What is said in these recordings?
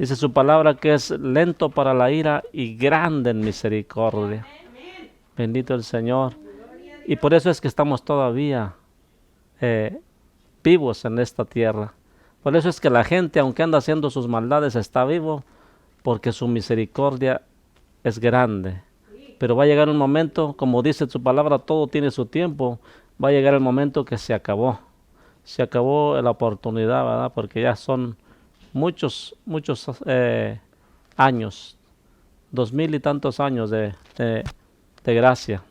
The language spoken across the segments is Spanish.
Dice su palabra que es lento para la ira y grande en misericordia. Bendito el Señor. Y por eso es que estamos todavía vivos en esta tierra. Por eso es que la gente, aunque anda haciendo sus maldades, está vivo, porque su misericordia es grande. Pero va a llegar un momento, como dice su palabra, todo tiene su tiempo. Va a llegar el momento que se acabó. Se acabó la oportunidad, ¿verdad? Porque ya son muchos años, 2000 y tantos años de gracia.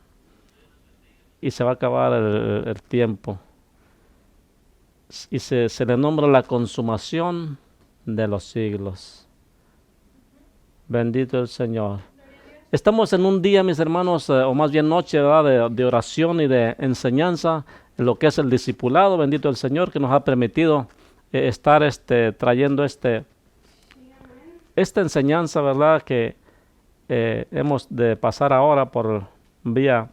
Y se va a acabar el tiempo. Y se le nombra la consumación de los siglos. Bendito el Señor. Estamos en un día, mis hermanos, o más bien noche, ¿verdad? De oración y de enseñanza en lo que es el discipulado. Bendito el Señor que nos ha permitido estar trayendo esta enseñanza, ¿verdad? Que hemos de pasar ahora por vía,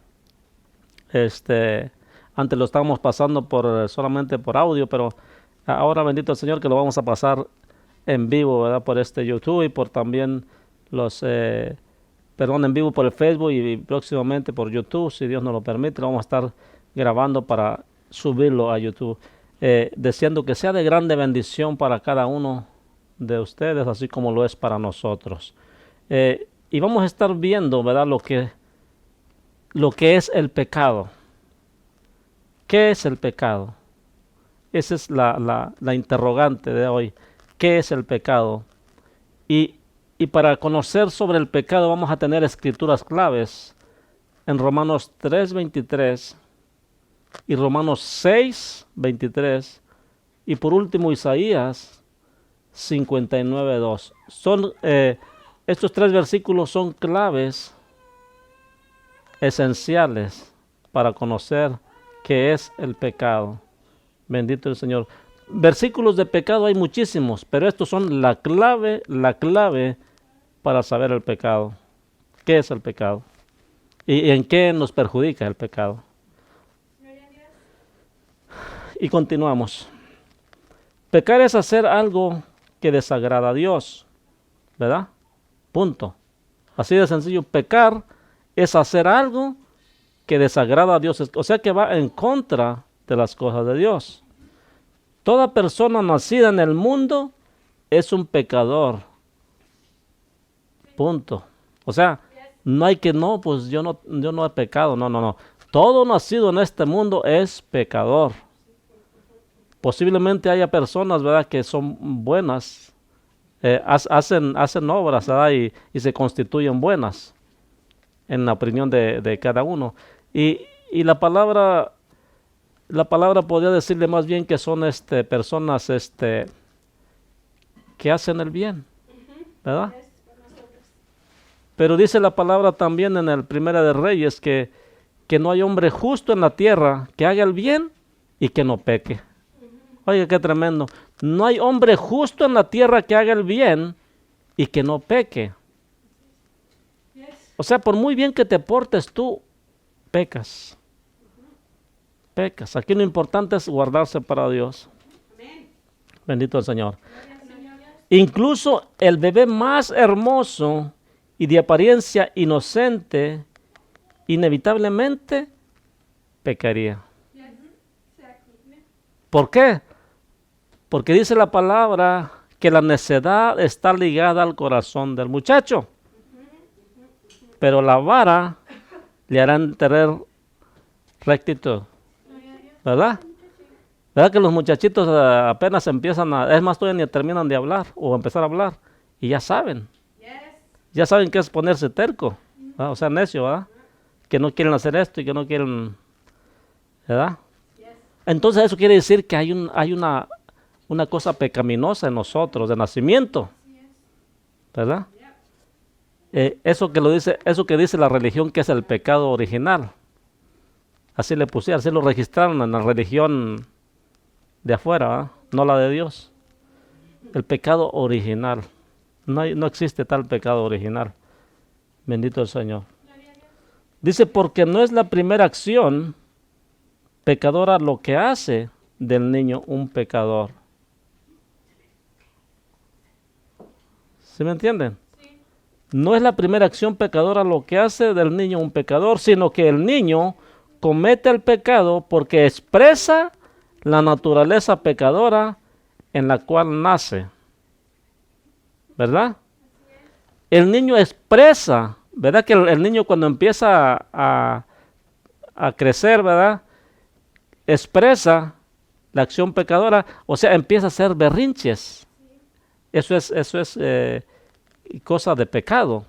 antes lo estábamos pasando solamente por audio, pero ahora bendito el Señor que lo vamos a pasar en vivo, ¿verdad? Por YouTube y por también en vivo por el Facebook y próximamente por YouTube, si Dios nos lo permite, lo vamos a estar grabando para subirlo a YouTube. Deseando que sea de grande bendición para cada uno de ustedes, así como lo es para nosotros. Y vamos a estar viendo, ¿verdad? Lo que es el pecado. ¿Qué es el pecado? Esa es la interrogante de hoy. ¿Qué es el pecado? Y para conocer sobre el pecado vamos a tener escrituras claves en Romanos 3:23 y Romanos 6:23 y por último Isaías 59:2. Estos tres versículos son claves esenciales para conocer qué es el pecado. Bendito el Señor. Versículos de pecado hay muchísimos, pero estos son la clave para saber el pecado. ¿Qué es el pecado? ¿Y en qué nos perjudica el pecado? Y continuamos. Pecar es hacer algo que desagrada a Dios, ¿verdad? Punto. Así de sencillo. Pecar es hacer algo que desagrada a Dios, o sea que va en contra de las cosas de Dios. Toda persona nacida en el mundo es un pecador. Punto. O sea, no hay que pues yo no he pecado. No. Todo nacido en este mundo es pecador. Posiblemente haya personas, ¿verdad?, que son buenas, hacen obras, ¿verdad?, y se constituyen buenas en la opinión de cada uno. Y la palabra podría decirle más bien que son personas que hacen el bien, ¿verdad? Pero dice la palabra también en el Primera de Reyes que no hay hombre justo en la tierra que haga el bien y que no peque. Oiga, qué tremendo. No hay hombre justo en la tierra que haga el bien y que no peque. O sea, por muy bien que te portes tú, pecas. Pecas. Aquí lo importante es guardarse para Dios. Bendito el Señor. Incluso el bebé más hermoso y de apariencia inocente, inevitablemente pecaría. ¿Por qué? Porque dice la palabra que la necedad está ligada al corazón del muchacho, pero la vara le hará tener rectitud. ¿Verdad? ¿Verdad que los muchachitos apenas empiezan es más, todavía ni terminan de hablar o empezar a hablar y ya saben? Ya saben qué es ponerse terco, ¿verdad? O sea, necio, ¿verdad? Que no quieren hacer esto y que no quieren, ¿verdad? Entonces eso quiere decir que hay una cosa pecaminosa en nosotros de nacimiento, ¿verdad? Eso que dice la religión que es el pecado original. Así le pusieron, así lo registraron en la religión de afuera, ¿verdad? No la de Dios. El pecado original. No existe tal pecado original. Bendito el Señor. Dice, porque no es la primera acción pecadora lo que hace del niño un pecador. ¿Sí me entienden? No es la primera acción pecadora lo que hace del niño un pecador, sino que el niño comete el pecado porque expresa la naturaleza pecadora en la cual nace. ¿Verdad? El niño expresa, ¿verdad? Que el niño cuando empieza a crecer, ¿verdad? Expresa la acción pecadora, o sea, empieza a hacer berrinches. Eso es cosa de pecado.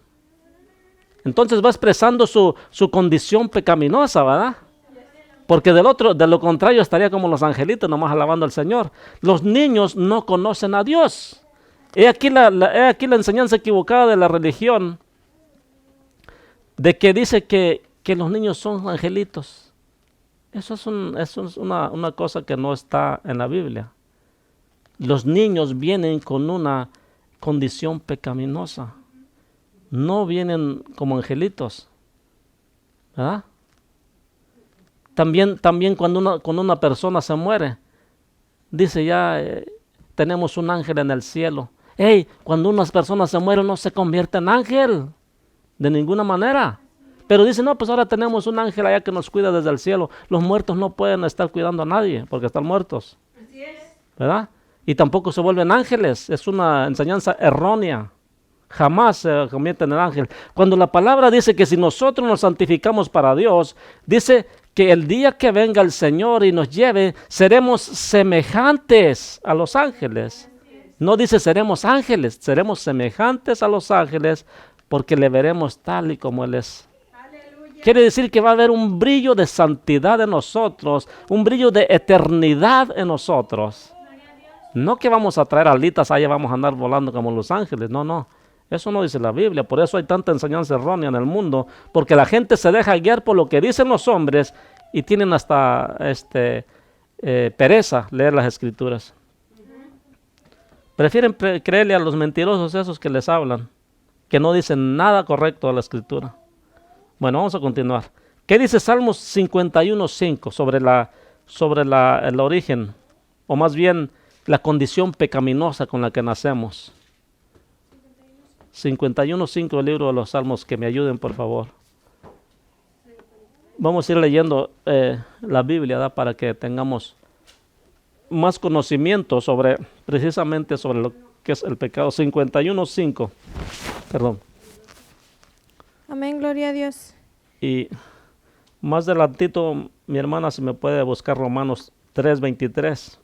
Entonces va expresando su condición pecaminosa, ¿verdad? Porque de lo contrario estaría como los angelitos, nomás alabando al Señor. Los niños no conocen a Dios. He aquí la enseñanza equivocada de la religión, de que dice que los niños son angelitos. Eso es una cosa que no está en la Biblia. Los niños vienen con una condición pecaminosa. No vienen como angelitos, ¿verdad? También cuando una persona se muere, dice ya, tenemos un ángel en el cielo. Hey, cuando unas personas se mueren no se convierte en ángel, de ninguna manera. Pero dice, no, pues ahora tenemos un ángel allá que nos cuida desde el cielo. Los muertos no pueden estar cuidando a nadie porque están muertos. Así es. ¿Verdad? Y tampoco se vuelven ángeles. Es una enseñanza errónea. Jamás se convierten en ángel. Cuando la palabra dice que si nosotros nos santificamos para Dios, dice que el día que venga el Señor y nos lleve, seremos semejantes a los ángeles. No dice seremos ángeles, seremos semejantes a los ángeles porque le veremos tal y como Él es. Aleluya. Quiere decir que va a haber un brillo de santidad en nosotros, un brillo de eternidad en nosotros. No que vamos a traer alitas, allá vamos a andar volando como los ángeles, no. Eso no dice la Biblia, por eso hay tanta enseñanza errónea en el mundo, porque la gente se deja guiar por lo que dicen los hombres y tienen hasta pereza leer las escrituras. Prefieren creerle a los mentirosos esos que les hablan, que no dicen nada correcto de la escritura. Bueno, vamos a continuar. ¿Qué dice Salmos 51:5 sobre el origen, o más bien la condición pecaminosa con la que nacemos? 51:5 del libro de los Salmos, que me ayuden por favor. Vamos a ir leyendo la Biblia, ¿verdad? Para que tengamos más conocimiento precisamente sobre lo que es el pecado. 51:5, perdón. Amén, gloria a Dios. Y más adelantito, mi hermana, si me puede buscar Romanos 3:23.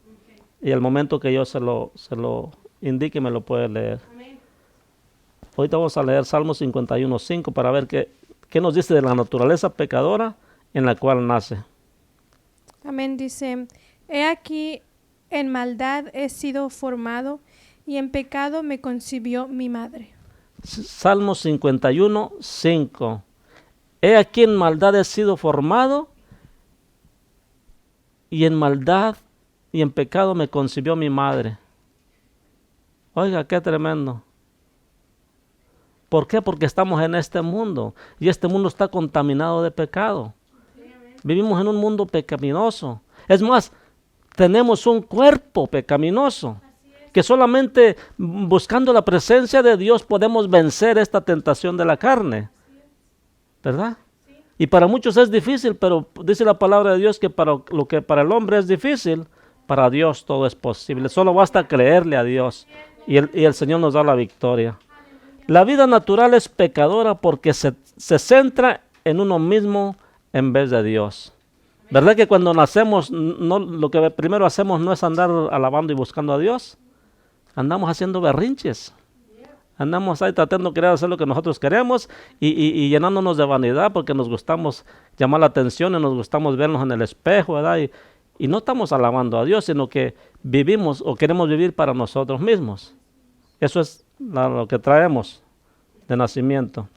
Y al momento que yo se lo indique, me lo puede leer. Amén. Ahorita vamos a leer Salmos 51:5 para ver qué nos dice de la naturaleza pecadora en la cual nace. Amén, dice, he aquí, en maldad he sido formado, y en pecado me concibió mi madre. Salmos 51:5. He aquí en maldad he sido formado, y en maldad y en pecado me concibió mi madre. Oiga, qué tremendo. ¿Por qué? Porque estamos en este mundo, y este mundo está contaminado de pecado. Vivimos en un mundo pecaminoso. Es más, tenemos un cuerpo pecaminoso, que solamente buscando la presencia de Dios podemos vencer esta tentación de la carne. ¿Verdad? Y para muchos es difícil, pero dice la palabra de Dios que para lo que para el hombre es difícil, para Dios todo es posible. Solo basta creerle a Dios y el Señor nos da la victoria. La vida natural es pecadora porque se centra en uno mismo en vez de Dios. ¿Verdad que cuando nacemos lo que primero hacemos no es andar alabando y buscando a Dios? Andamos haciendo berrinches. Andamos ahí tratando de querer hacer lo que nosotros queremos y llenándonos de vanidad porque nos gustamos llamar la atención y nos gustamos vernos en el espejo, ¿verdad? Y no estamos alabando a Dios, sino que vivimos o queremos vivir para nosotros mismos. Eso es lo que traemos de nacimiento.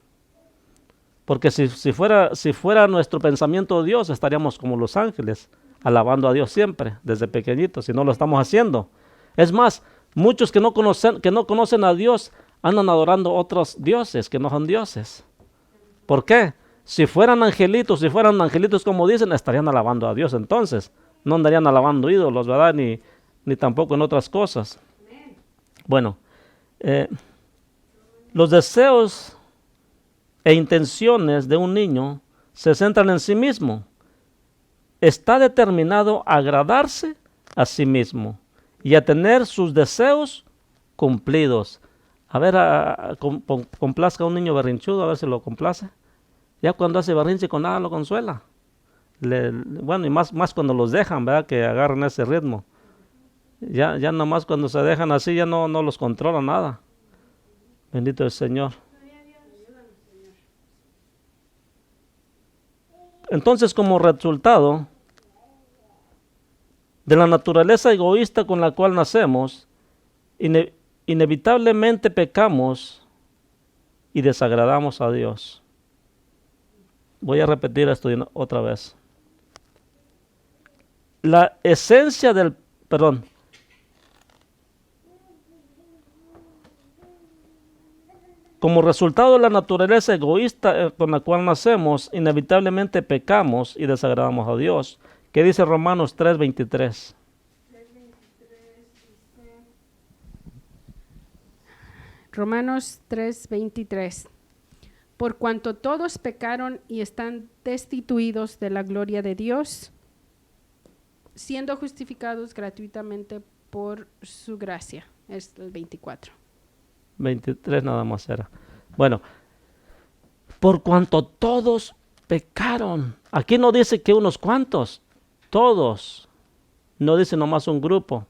Porque si fuera nuestro pensamiento Dios, estaríamos como los ángeles, alabando a Dios siempre, desde pequeñitos, si no lo estamos haciendo. Es más, muchos que no conocen a Dios andan adorando otros dioses que no son dioses. ¿Por qué? Si fueran angelitos como dicen, estarían alabando a Dios entonces. No andarían alabando ídolos, ¿verdad? Ni tampoco en otras cosas. Bueno, Los deseos e intenciones de un niño se centran en sí mismo. Está determinado a agradarse a sí mismo y a tener sus deseos cumplidos. A ver, complazca a un niño berrinchudo, a ver si lo complace. Ya cuando hace berrinche con nada lo consuela. Bueno, y más cuando los dejan, ¿verdad? Que agarran ese ritmo. Ya nomás cuando se dejan así, ya no los controla nada. Bendito el Señor. Entonces, como resultado de la naturaleza egoísta con la cual nacemos, inevitablemente pecamos y desagradamos a Dios. Voy a repetir esto otra vez. La esencia del perdón. Como resultado de la naturaleza egoísta con la cual nacemos, inevitablemente pecamos y desagradamos a Dios. ¿Qué dice Romanos 3:23? Romanos 3:23. Por cuanto todos pecaron y están destituidos de la gloria de Dios, siendo justificados gratuitamente por su gracia. Es el 24. 23 nada más era. Bueno, por cuanto todos pecaron. Aquí no dice que unos cuantos, todos. No dice nomás un grupo.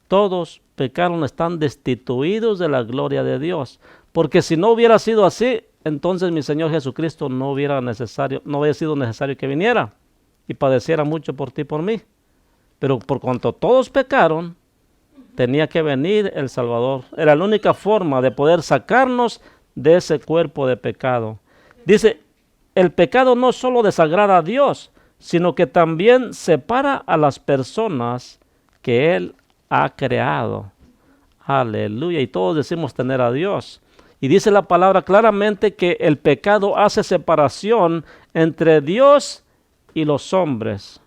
Todos pecaron, están destituidos de la gloria de Dios. Porque si no hubiera sido así, entonces mi Señor Jesucristo no hubiera sido necesario que viniera y padeciera mucho por ti y por mí. Pero por cuanto todos pecaron, tenía que venir el Salvador. Era la única forma de poder sacarnos de ese cuerpo de pecado. Dice, el pecado no solo desagrada a Dios, sino que también separa a las personas que Él ha creado. Aleluya. Y todos decimos tener a Dios. Y dice la palabra claramente que el pecado hace separación entre Dios y los hombres.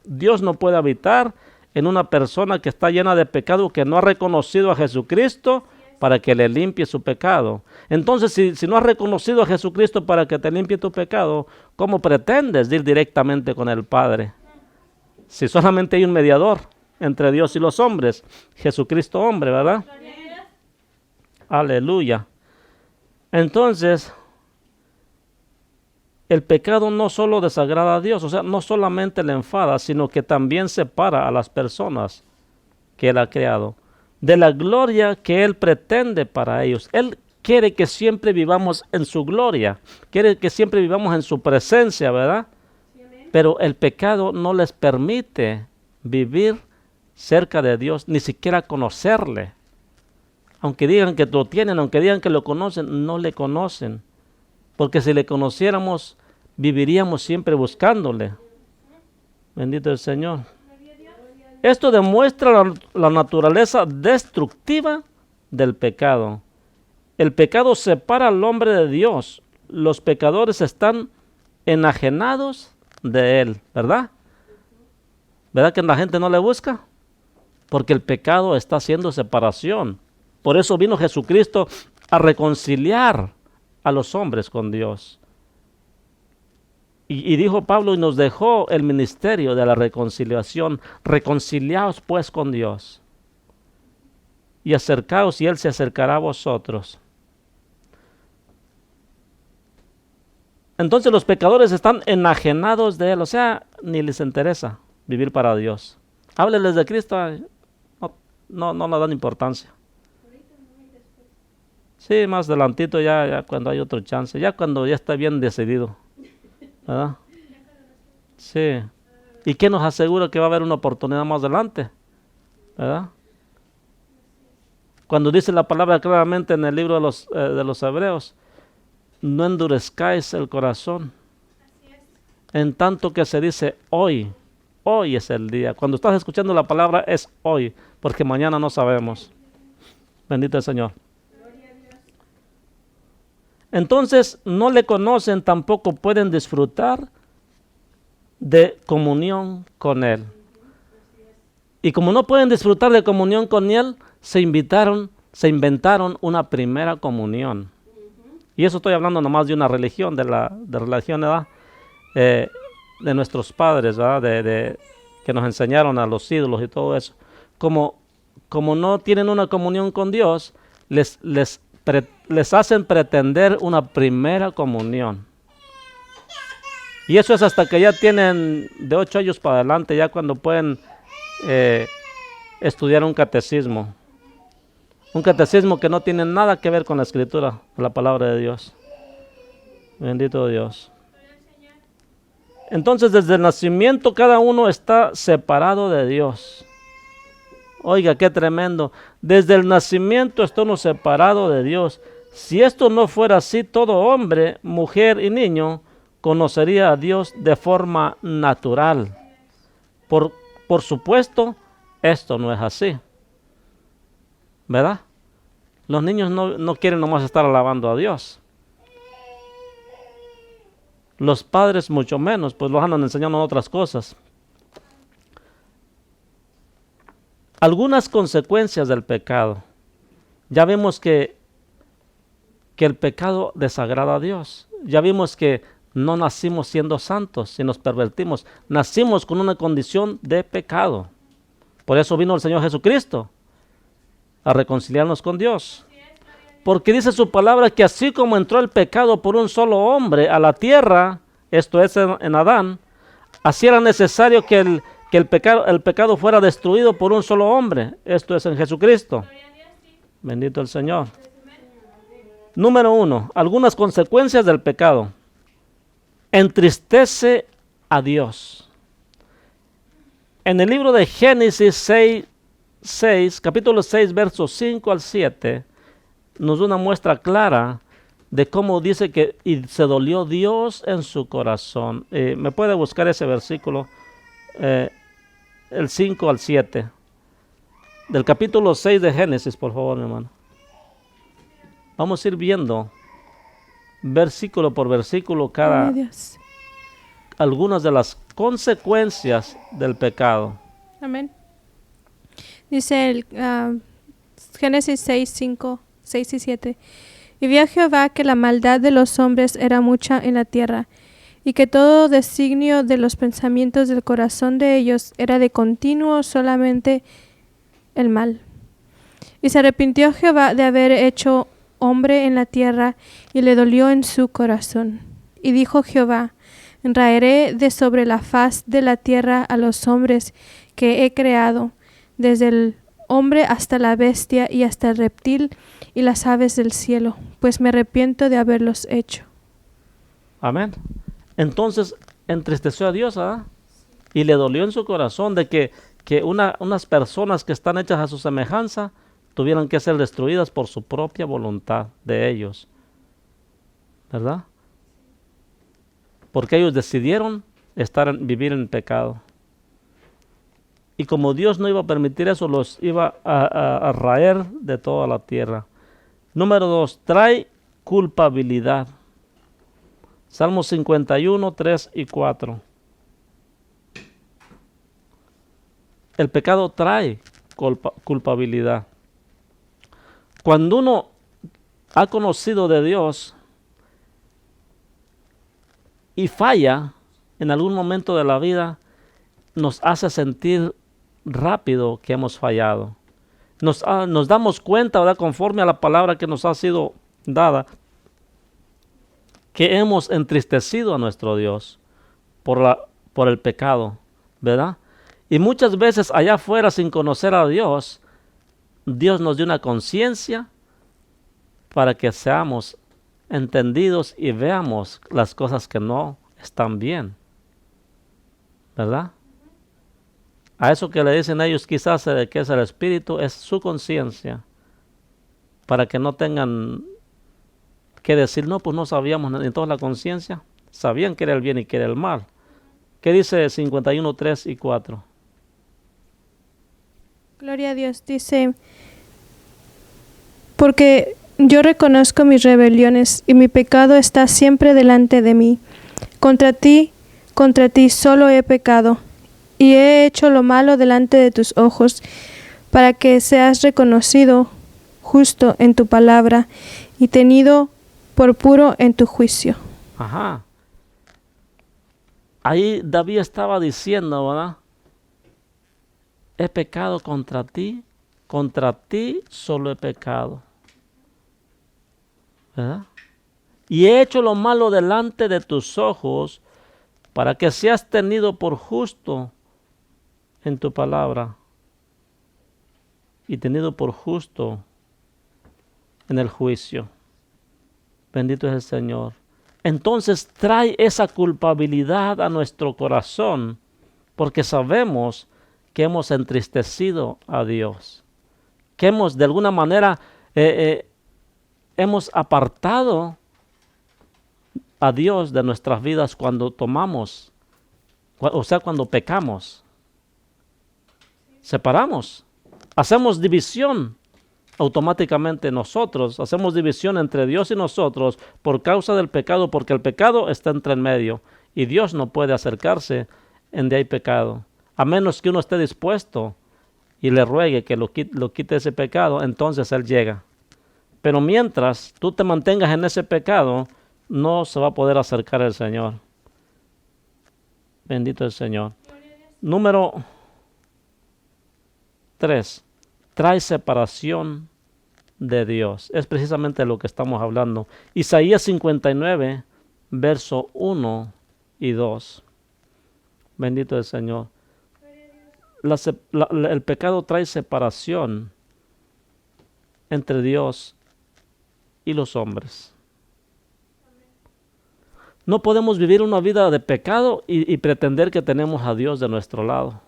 Dios no puede habitar en una persona que está llena de pecado, que no ha reconocido a Jesucristo para que le limpie su pecado. Entonces, si no has reconocido a Jesucristo para que te limpie tu pecado, ¿cómo pretendes ir directamente con el Padre? Si solamente hay un mediador entre Dios y los hombres, Jesucristo hombre, ¿verdad? Aleluya. Entonces, el pecado no solo desagrada a Dios, o sea, no solamente le enfada, sino que también separa a las personas que Él ha creado de la gloria que Él pretende para ellos. Él quiere que siempre vivamos en su gloria, quiere que siempre vivamos en su presencia, ¿verdad? Pero el pecado no les permite vivir cerca de Dios, ni siquiera conocerle. Aunque digan que lo tienen, aunque digan que lo conocen, no le conocen. Porque si le conociéramos, viviríamos siempre buscándole. Bendito el Señor. Esto demuestra la naturaleza destructiva del pecado. El pecado separa al hombre de Dios. Los pecadores están enajenados de Él, ¿verdad? ¿Verdad que la gente no le busca? Porque el pecado está haciendo separación. Por eso vino Jesucristo a reconciliar a los hombres con Dios. Y dijo Pablo, y nos dejó el ministerio de la reconciliación. Reconciliaos pues con Dios. Y acercaos y Él se acercará a vosotros. Entonces los pecadores están enajenados de Él. O sea, ni les interesa vivir para Dios. Hábleles de Cristo, no le dan importancia. Sí, más adelantito ya cuando hay otro chance, ya cuando ya está bien decidido, ¿verdad? Sí. ¿Y qué nos asegura que va a haber una oportunidad más adelante? ¿Verdad? Cuando dice la palabra claramente en el libro de los Hebreos, no endurezcáis el corazón. En tanto que se dice hoy es el día. Cuando estás escuchando la palabra es hoy, porque mañana no sabemos. Bendito el Señor. Entonces no le conocen, tampoco pueden disfrutar de comunión con Él. Y como no pueden disfrutar de comunión con Él, se invitaron se inventaron una primera comunión. Y eso estoy hablando nomás de una religión, de religión, ¿verdad? De nuestros padres, ¿verdad? Que nos enseñaron a los ídolos y todo eso. Como no tienen una comunión con Dios, les hacen pretender una primera comunión. Y eso es hasta que ya tienen de 8 años para adelante, ya cuando pueden estudiar un catecismo. Un catecismo que no tiene nada que ver con la escritura, la palabra de Dios. Bendito Dios. Entonces, desde el nacimiento cada uno está separado de Dios. Oiga, qué tremendo. Desde el nacimiento estamos separados de Dios. Si esto no fuera así, todo hombre, mujer y niño conocería a Dios de forma natural. Por supuesto, esto no es así. ¿Verdad? Los niños no quieren nomás estar alabando a Dios. Los padres mucho menos, pues los andan enseñando otras cosas. Algunas consecuencias del pecado. Ya vimos que el pecado desagrada a Dios. Ya vimos que no nacimos siendo santos, si nos pervertimos. Nacimos con una condición de pecado. Por eso vino el Señor Jesucristo a reconciliarnos con Dios. Porque dice su palabra que así como entró el pecado por un solo hombre a la tierra, esto es en Adán, así era necesario que el pecado fuera destruido por un solo hombre, esto es en Jesucristo. Bendito el Señor. Número 1, algunas consecuencias del pecado. Entristece a Dios. En el libro de Génesis capítulo 6, versos 5 al 7, nos da una muestra clara de cómo dice que y se dolió Dios en su corazón. ¿Me puede buscar ese versículo? El 5 al 7. Del capítulo 6 de Génesis, por favor, mi hermano. Vamos a ir viendo versículo por versículo algunas de las consecuencias del pecado. Amén. Dice el Génesis 6, 5, 6 y 7. Y vio Jehová que la maldad de los hombres era mucha en la tierra, y que todo designio de los pensamientos del corazón de ellos era de continuo solamente el mal. Y se arrepintió Jehová de haber hecho hombre en la tierra, y le dolió en su corazón. Y dijo Jehová: raeré de sobre la faz de la tierra a los hombres que he creado, desde el hombre hasta la bestia y hasta el reptil y las aves del cielo, pues me arrepiento de haberlos hecho. Amén. Entonces entristeció a Dios, ¿ah? Y le dolió en su corazón de que unas personas que están hechas a su semejanza tuvieran que ser destruidas por su propia voluntad de ellos, ¿verdad? Porque ellos decidieron vivir en pecado. Y como Dios no iba a permitir eso, los iba a raer de toda la tierra. Número 2, trae culpabilidad. Salmos 51, 3 y 4. El pecado trae culpabilidad. Cuando uno ha conocido de Dios y falla en algún momento de la vida, nos hace sentir rápido que hemos fallado. Nos damos cuenta, ¿verdad?, conforme a la palabra que nos ha sido dada, que hemos entristecido a nuestro Dios por el pecado, ¿verdad? Y muchas veces allá afuera, sin conocer a Dios, Dios nos dio una conciencia para que seamos entendidos y veamos las cosas que no están bien, ¿verdad? A eso que le dicen ellos quizás que es el espíritu, es su conciencia, para que no tengan que decir, no, pues no sabíamos. Entonces la conciencia, sabían que era el bien y que era el mal. ¿Qué dice 51, 3 y 4? Gloria a Dios. Dice: porque yo reconozco mis rebeliones y mi pecado está siempre delante de mí. Contra ti solo he pecado y he hecho lo malo delante de tus ojos, para que seas reconocido, justo en tu palabra y tenido por puro en tu juicio. Ajá. Ahí David estaba diciendo, ¿verdad? He pecado contra ti solo he pecado. ¿Verdad? Y he hecho lo malo delante de tus ojos para que seas tenido por justo en tu palabra y tenido por justo en el juicio. Bendito es el Señor. Entonces trae esa culpabilidad a nuestro corazón porque sabemos que hemos entristecido a Dios, que hemos de alguna manera hemos apartado a Dios de nuestras vidas cuando tomamos, o sea, cuando pecamos. Separamos, hacemos división automáticamente nosotros, hacemos división entre Dios y nosotros por causa del pecado, porque el pecado está entre en medio y Dios no puede acercarse en donde hay pecado, a menos que uno esté dispuesto y le ruegue que lo quite ese pecado, entonces Él llega. Pero mientras tú te mantengas en ese pecado, no se va a poder acercar el Señor. Bendito el Señor. Número 3. Trae separación de Dios. Es precisamente lo que estamos hablando. Isaías 59, verso 1 y 2. Bendito el Señor. El pecado trae separación entre Dios y los hombres. No podemos vivir una vida de pecado y pretender que tenemos a Dios de nuestro lado.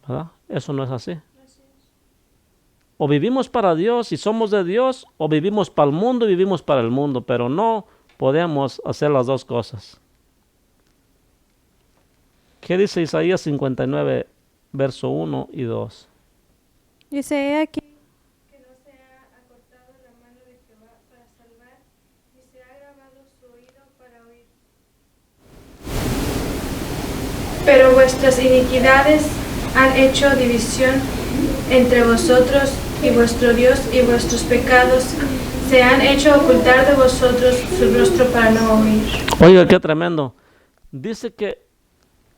¿Verdad? Eso no es así. O vivimos para Dios y somos de Dios, o vivimos para el mundo y vivimos para el mundo, pero no podemos hacer las dos cosas. ¿Qué dice Isaías 59, verso 1 y 2? Dice, he aquí que no se ha acortado la mano de Jehová para salvar, ni se ha agravado su oído para oír. Pero vuestras iniquidades han hecho división entre vosotros y vuestro Dios, y vuestros pecados se han hecho ocultar de vosotros su rostro para no oír. Oiga, qué tremendo. Dice que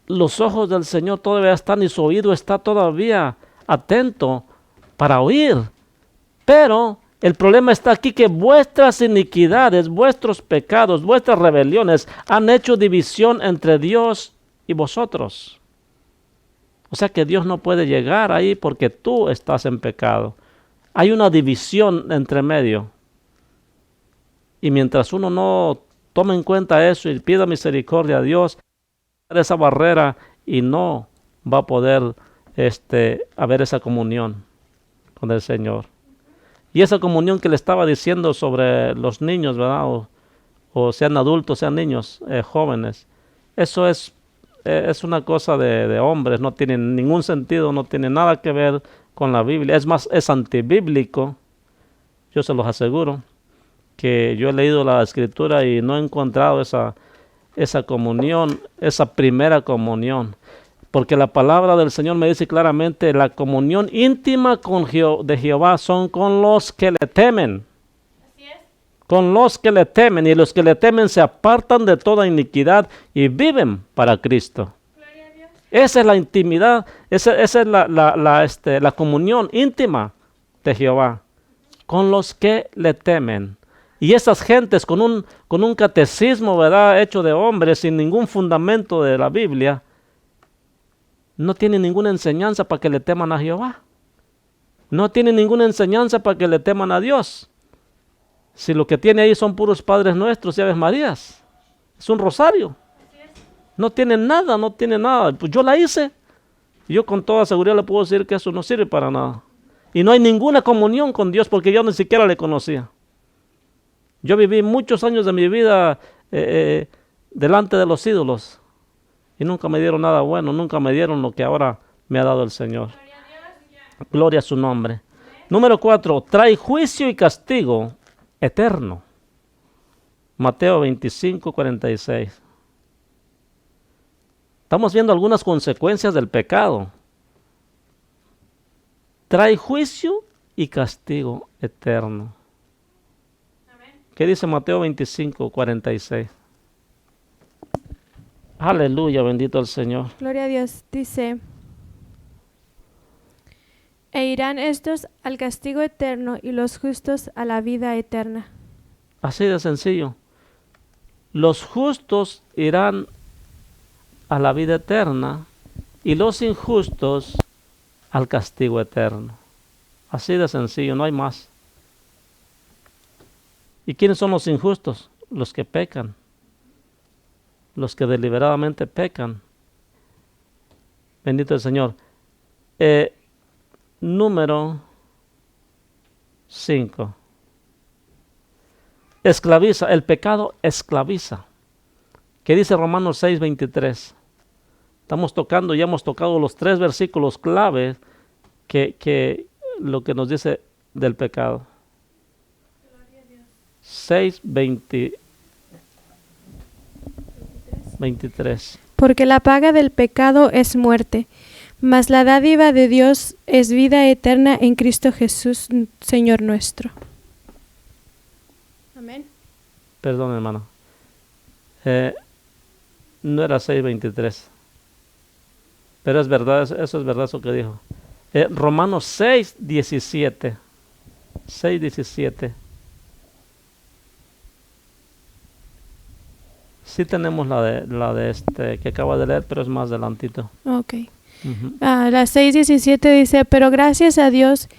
los ojos del Señor todavía están y su oído está todavía atento para oír. Pero el problema está aquí, que vuestras iniquidades, vuestros pecados, vuestras rebeliones han hecho división entre Dios y vosotros. O sea que Dios no puede llegar ahí porque tú estás en pecado. Hay una división entre medio. Y mientras uno no tome en cuenta eso y pida misericordia a Dios, esa barrera y no va a poder haber esa comunión con el Señor. Y esa comunión que le estaba diciendo sobre los niños, ¿verdad? O sean adultos, sean niños, jóvenes. Eso es una cosa de hombres, no tiene ningún sentido, no tiene nada que ver con la Biblia. Es más, es antibíblico, yo se los aseguro, que yo he leído la Escritura y no he encontrado esa comunión, esa primera comunión. Porque la palabra del Señor me dice claramente, la comunión íntima de Jehová son con los que le temen. Así es. Con los que le temen, y los que le temen se apartan de toda iniquidad y viven para Cristo. Gloria a Dios. Esa es la intimidad, esa es la comunión íntima de Jehová, con los que le temen. Y esas gentes con un catecismo, ¿verdad?, hecho de hombres, sin ningún fundamento de la Biblia, no tienen ninguna enseñanza para que le teman a Jehová. No tienen ninguna enseñanza para que le teman a Dios. Si lo que tiene ahí son puros Padres Nuestros y Aves Marías, es un rosario. No tienen nada, no tiene nada. Pues yo la hice. Yo con toda seguridad le puedo decir que eso no sirve para nada. Y no hay ninguna comunión con Dios porque yo ni siquiera le conocía. Yo viví muchos años de mi vida delante de los ídolos y nunca me dieron nada bueno, nunca me dieron lo que ahora me ha dado el Señor. Gloria a su nombre. Número 4, trae juicio y castigo eterno. Mateo 25, 46. Estamos viendo algunas consecuencias del pecado. Trae juicio y castigo eterno. ¿Qué dice Mateo 25, 46? Aleluya, bendito el Señor. Gloria a Dios. Dice, e irán estos al castigo eterno y los justos a la vida eterna. Así de sencillo. Los justos irán a la vida eterna y los injustos al castigo eterno. Así de sencillo, no hay más. ¿Y quiénes son los injustos? Los que pecan. Los que deliberadamente pecan. Bendito el Señor. Número 5. Esclaviza. El pecado esclaviza. ¿Qué dice Romanos 6, 23? Ya hemos tocado los 3 versículos clave que lo que nos dice del pecado. 6, 23. Porque la paga del pecado es muerte, mas la dádiva de Dios es vida eterna en Cristo Jesús, Señor nuestro. Amén. Perdón, hermano. No era 6:23. Pero es verdad, eso es verdad eso que dijo. Romanos 6:17. 6:17. Sí tenemos la de este que acaba de leer, pero es más adelantito. Ok. Uh-huh. La 6:17 dice, pero gracias a Dios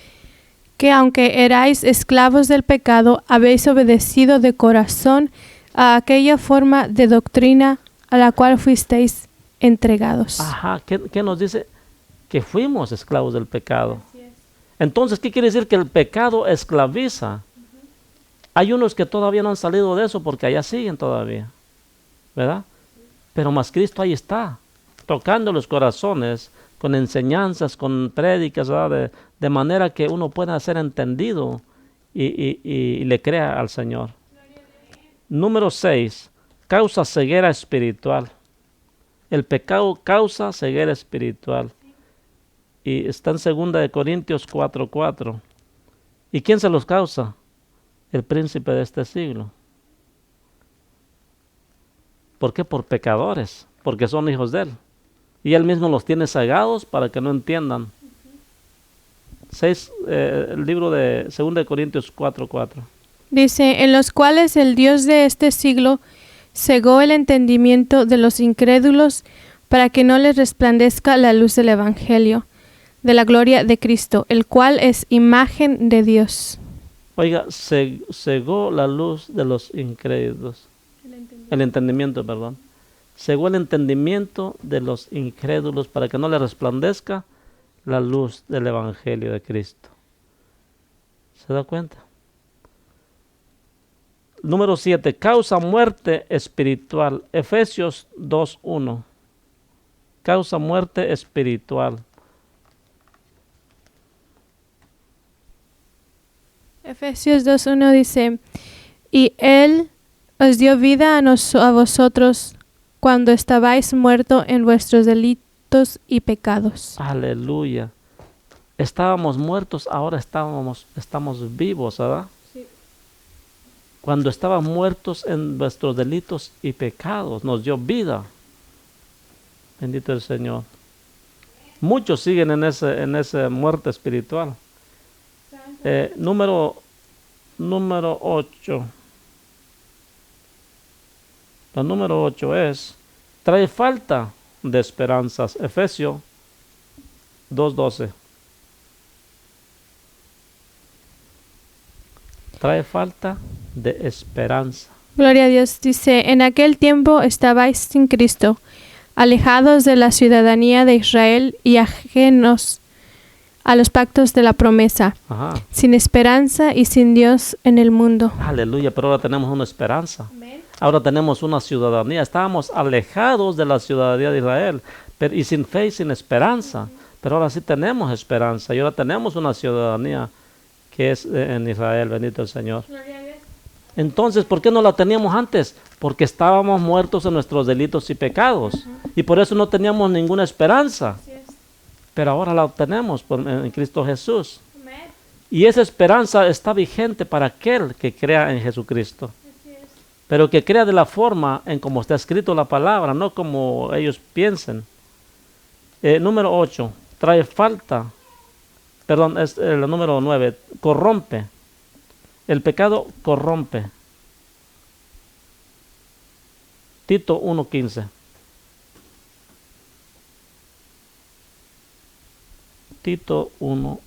que aunque erais esclavos del pecado, habéis obedecido de corazón a aquella forma de doctrina a la cual fuisteis entregados. Ajá, ¿qué nos dice? Que fuimos esclavos del pecado. Entonces, ¿qué quiere decir? Que el pecado esclaviza. Uh-huh. Hay unos que todavía no han salido de eso porque allá siguen todavía, ¿verdad? Pero más Cristo ahí está, tocando los corazones con enseñanzas, con prédicas, ¿verdad? De manera que uno pueda ser entendido y le crea al Señor. Número 6, causa ceguera espiritual. El pecado causa ceguera espiritual. Y está en 2 Corintios 4:4. ¿Y quién se los causa? El príncipe de este siglo. ¿Por qué? Por pecadores, porque son hijos de él. Y él mismo los tiene cegados para que no entiendan. El libro de 2 Corintios 4:4. Dice, en los cuales el Dios de este siglo cegó el entendimiento de los incrédulos para que no les resplandezca la luz del Evangelio, de la gloria de Cristo, el cual es imagen de Dios. Oiga, cegó la luz de los incrédulos. El entendimiento, perdón. Cegó el entendimiento de los incrédulos para que no les resplandezca la luz del Evangelio de Cristo. ¿Se da cuenta? Número 7. Causa muerte espiritual. Efesios 2:1. Causa muerte espiritual. Efesios 2:1 dice, y Él os dio vida a vosotros cuando estabais muertos en vuestros delitos y pecados. Aleluya. Estábamos muertos, ahora estamos vivos, ¿verdad? Sí. Cuando estábamos muertos en vuestros delitos y pecados, nos dio vida. Bendito el Señor. Muchos siguen en esa muerte espiritual. Número 8. La número 8 es, trae falta de esperanzas. Efesios 2:12. Trae falta de esperanza. Gloria a Dios. Dice, en aquel tiempo estabais sin Cristo, alejados de la ciudadanía de Israel y ajenos a los pactos de la promesa, Ajá. Sin esperanza y sin Dios en el mundo. Aleluya, pero ahora tenemos una esperanza. Amén. Ahora tenemos una ciudadanía. Estábamos alejados de la ciudadanía de Israel y sin fe y sin esperanza. Pero ahora sí tenemos esperanza y ahora tenemos una ciudadanía que es en Israel. Bendito el Señor. Entonces, ¿por qué no la teníamos antes? Porque estábamos muertos en nuestros delitos y pecados. Y por eso no teníamos ninguna esperanza. Pero ahora la obtenemos en Cristo Jesús. Y esa esperanza está vigente para aquel que crea en Jesucristo. Pero que crea de la forma en como está escrito la palabra, no como ellos piensen. Número 8, trae falta. Perdón, es el número 9, corrompe. El pecado corrompe. Tito 1:15. Tito 1,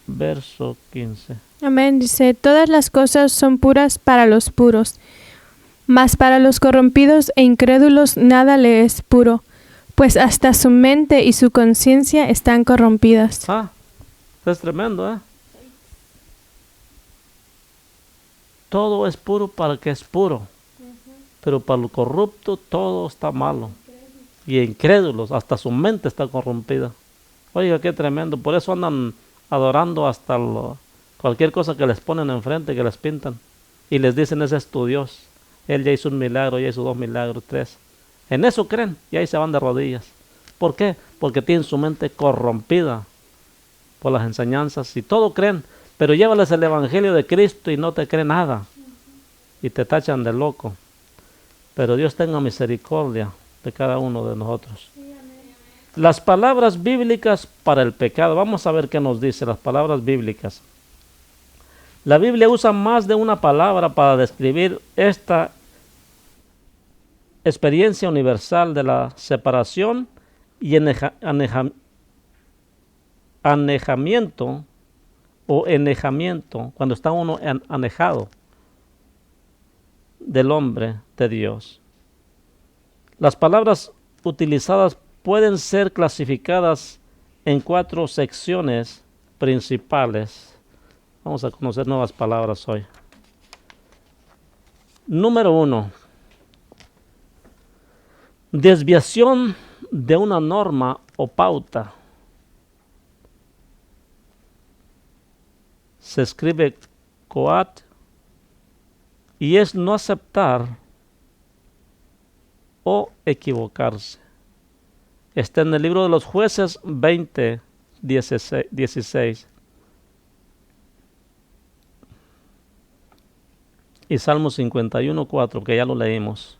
verso 15. Amén. Dice, todas las cosas son puras para los puros, mas para los corrompidos e incrédulos nada le es puro, pues hasta su mente y su conciencia están corrompidas. Es tremendo, ¿eh? Todo es puro para el que es puro, pero para lo corrupto todo está malo. Y incrédulos, hasta su mente está corrompida. Oiga, qué tremendo. Por eso andan adorando hasta cualquier cosa que les ponen enfrente, que les pintan. Y les dicen, ese es tu Dios. Él ya hizo un milagro, ya hizo 2 milagros, 3. En eso creen y ahí se van de rodillas. ¿Por qué? Porque tienen su mente corrompida por las enseñanzas y todo creen. Pero llévales el evangelio de Cristo y no te creen nada. Y te tachan de loco. Pero Dios tenga misericordia de cada uno de nosotros. Las palabras bíblicas para el pecado. Vamos a ver qué nos dice las palabras bíblicas. La Biblia usa más de una palabra para describir esta experiencia universal de la separación y anejamiento o enejamiento, cuando está uno anejado del hombre de Dios. Las palabras utilizadas pueden ser clasificadas en 4 secciones principales. Vamos a conocer nuevas palabras hoy. Número 1. Desviación de una norma o pauta. Se escribe coat y es no aceptar o equivocarse. Está en el libro de los Jueces 20:16 y Salmo 51:4, que ya lo leímos.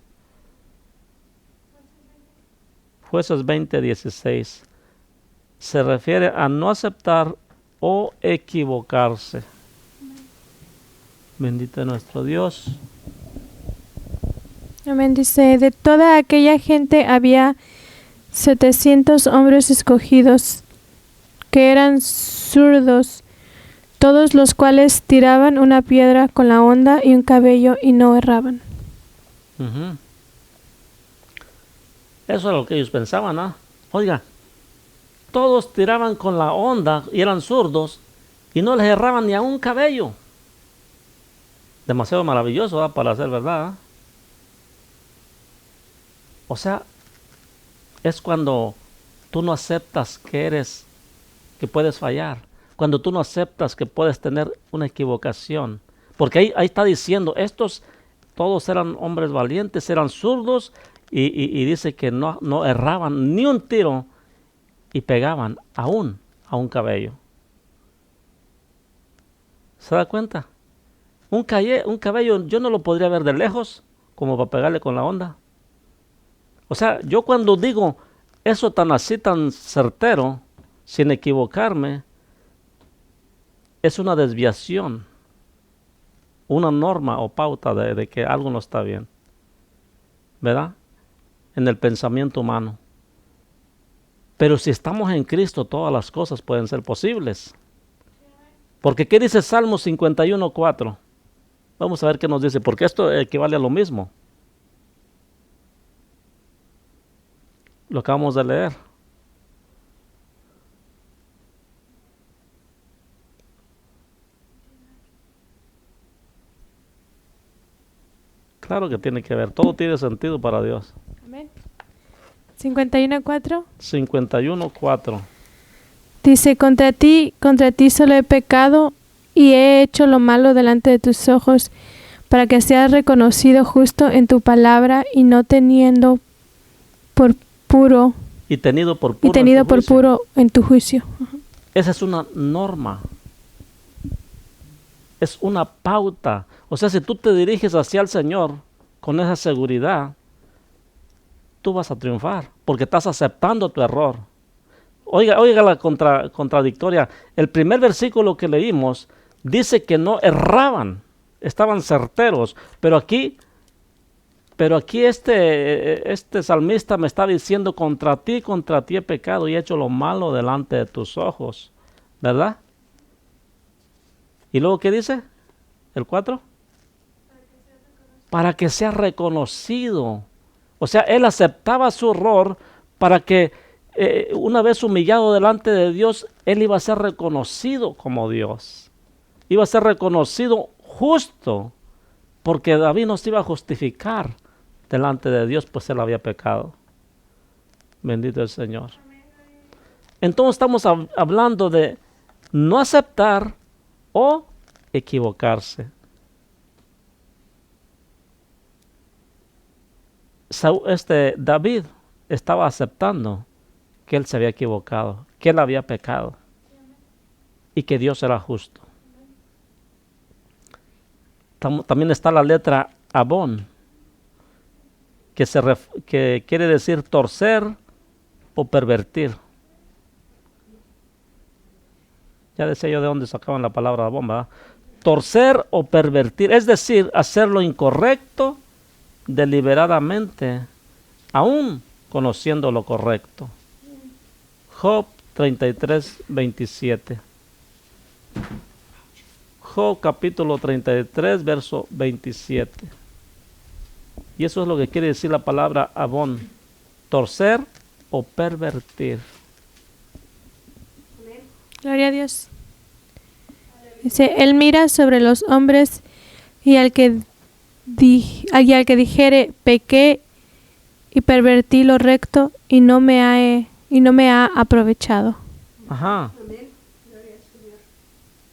Jueces 20:16 se refiere a no aceptar o equivocarse. Bendito nuestro Dios. Amén. Dice, de toda aquella gente había 700 hombres escogidos, que eran zurdos, todos los cuales tiraban una piedra con la honda y un cabello y no erraban. Eso es lo que ellos pensaban, ¿no? Oiga, todos tiraban con la honda y eran zurdos y no les erraban ni a un cabello. Demasiado maravilloso, ¿verdad? Para ser verdad, ¿eh? O sea, es cuando tú no aceptas que puedes fallar. Cuando tú no aceptas que puedes tener una equivocación. Porque ahí está diciendo, estos todos eran hombres valientes, eran zurdos y dice que no erraban ni un tiro y pegaban aún a un cabello. ¿Se da cuenta? Un cabello yo no lo podría ver de lejos como para pegarle con la honda. O sea, yo cuando digo eso tan certero, sin equivocarme, es una desviación, una norma o pauta de que algo no está bien, ¿verdad? En el pensamiento humano. Pero si estamos en Cristo, todas las cosas pueden ser posibles. Porque ¿qué dice Salmo 51:4? Vamos a ver qué nos dice, porque esto equivale a lo mismo. Lo acabamos de leer. Claro que tiene que ver, todo tiene sentido para Dios. Amén. 51:4. 51:4. Dice, contra ti solo he pecado y he hecho lo malo delante de tus ojos, para que seas reconocido justo en tu palabra y no teniendo por puro Y tenido por puro en tu juicio. Esa es una norma es una pauta. O sea, si tú te diriges hacia el Señor con esa seguridad, tú vas a triunfar, porque estás aceptando tu error. Oiga la contradictoria. El primer versículo que leímos dice que no erraban, estaban certeros, pero aquí este salmista me está diciendo: contra ti he pecado y he hecho lo malo delante de tus ojos, ¿verdad? Y luego, ¿qué dice? El 4. Para que sea reconocido. O sea, él aceptaba su error para que una vez humillado delante de Dios, él iba a ser reconocido como Dios. Iba a ser reconocido justo, porque David no se iba a justificar delante de Dios, pues él había pecado. Bendito el Señor. Entonces estamos hablando de no aceptar o equivocarse. David estaba aceptando que él se había equivocado, que él había pecado y que Dios era justo. También está la letra Abón, que quiere decir torcer o pervertir. Ya decía yo de dónde sacaban la palabra Abón, ¿verdad? Torcer o pervertir, es decir, hacer lo incorrecto deliberadamente, aún conociendo lo correcto. Job 33:27. Job capítulo 33, verso 27. Y eso es lo que quiere decir la palabra Abón: torcer o pervertir. Gloria a Dios. Dice, él mira sobre los hombres y al que dijere, pequé y pervertí lo recto y no me ha aprovechado. Ajá.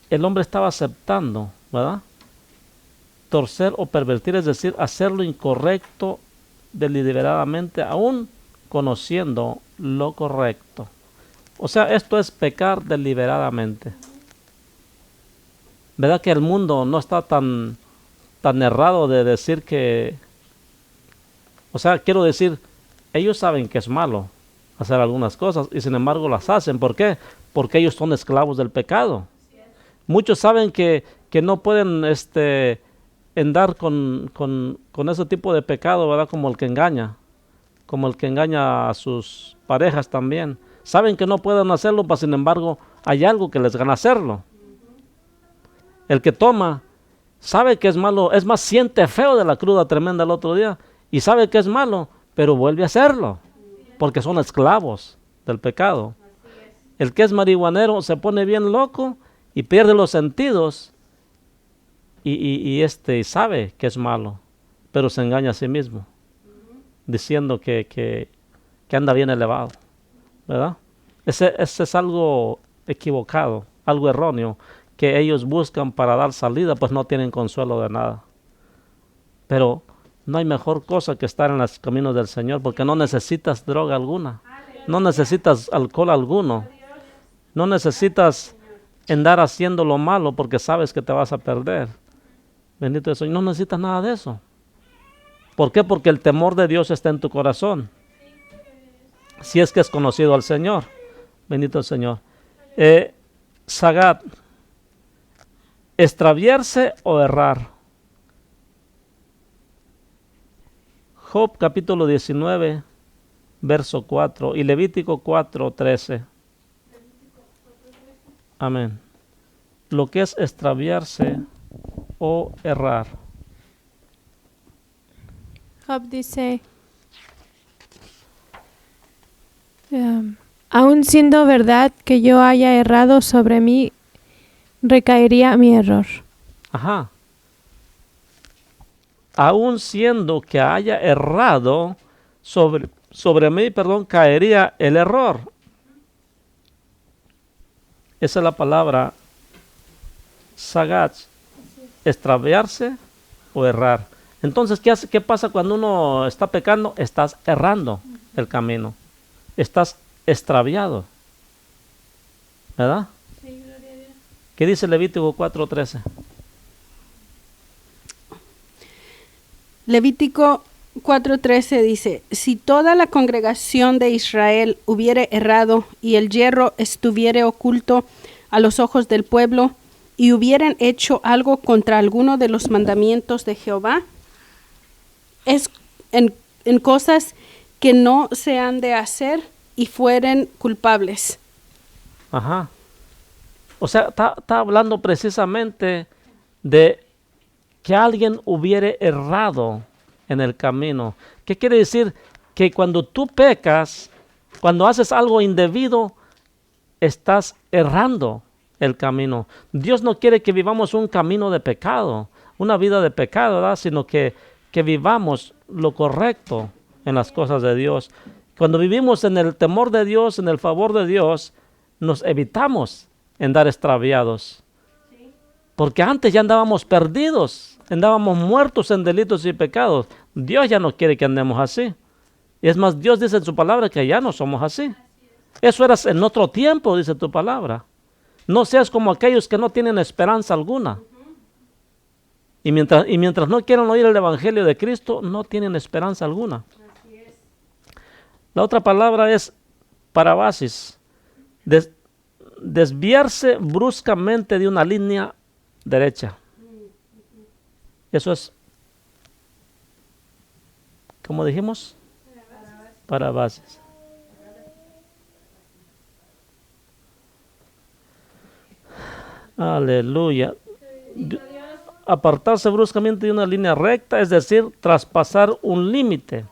El hombre estaba aceptando, ¿verdad? Torcer o pervertir, es decir, hacer lo incorrecto deliberadamente, aún conociendo lo correcto. O sea, esto es pecar deliberadamente. ¿Verdad que el mundo no está tan errado de decir que... O sea, quiero decir, ellos saben que es malo hacer algunas cosas y sin embargo las hacen. ¿Por qué? Porque ellos son esclavos del pecado. Muchos saben que no pueden andar con ese tipo de pecado, ¿verdad? Como el que engaña a sus parejas también. Saben que no pueden hacerlo, pero sin embargo hay algo que les gana hacerlo. El que toma sabe que es malo, es más, siente feo de la cruda tremenda el otro día y sabe que es malo, pero vuelve a hacerlo porque son esclavos del pecado. El que es marihuanero se pone bien loco y pierde los sentidos y sabe que es malo, pero se engaña a sí mismo diciendo que anda bien elevado, ¿verdad? Ese es algo equivocado, algo erróneo que ellos buscan para dar salida, pues no tienen consuelo de nada. Pero no hay mejor cosa que estar en los caminos del Señor, porque no necesitas droga alguna, no necesitas alcohol alguno, no necesitas andar haciendo lo malo porque sabes que te vas a perder. Bendito el Señor, no necesitas nada de eso. ¿Por qué? Porque el temor de Dios está en tu corazón, si es que es conocido al Señor. Bendito el Señor. Sagat, extraviarse o errar. Job capítulo 19, verso 4 y Levítico 4:13. Amén. Lo que es extraviarse o errar. Job dice, aun siendo verdad que yo haya errado, sobre mí recaería mi error. Ajá. Aun siendo que haya errado, sobre mí, caería el error. Esa es la palabra sagat, extraviarse o errar. Entonces, ¿qué pasa cuando uno está pecando? Estás errando el camino. Estás extraviado. ¿Verdad? Sí, gloria a Dios. ¿Qué dice Levítico 4:13? Levítico 4:13 dice, si toda la congregación de Israel hubiere errado y el yerro estuviere oculto a los ojos del pueblo y hubieran hecho algo contra alguno de los mandamientos de Jehová, es en cosas que no se han de hacer y fueren culpables. Ajá. O sea, está hablando precisamente de que alguien hubiere errado en el camino. ¿Qué quiere decir? Que cuando tú pecas, cuando haces algo indebido, estás errando el camino. Dios no quiere que vivamos un camino de pecado, una vida de pecado, ¿verdad? Sino que vivamos lo correcto en las cosas de Dios. Cuando vivimos en el temor de Dios, en el favor de Dios, nos evitamos andar extraviados. Porque antes ya andábamos perdidos, andábamos muertos en delitos y pecados. Dios ya no quiere que andemos así. Y es más, Dios dice en su palabra que ya no somos así. Eso era en otro tiempo, dice tu palabra. No seas como aquellos que no tienen esperanza alguna. Y mientras no quieran oír el evangelio de Cristo, no tienen esperanza alguna. La otra palabra es parabasis. Desviarse bruscamente de una línea derecha. Eso es, ¿cómo dijimos? Parabasis. Aleluya. Apartarse bruscamente de una línea recta, es decir, traspasar un límite.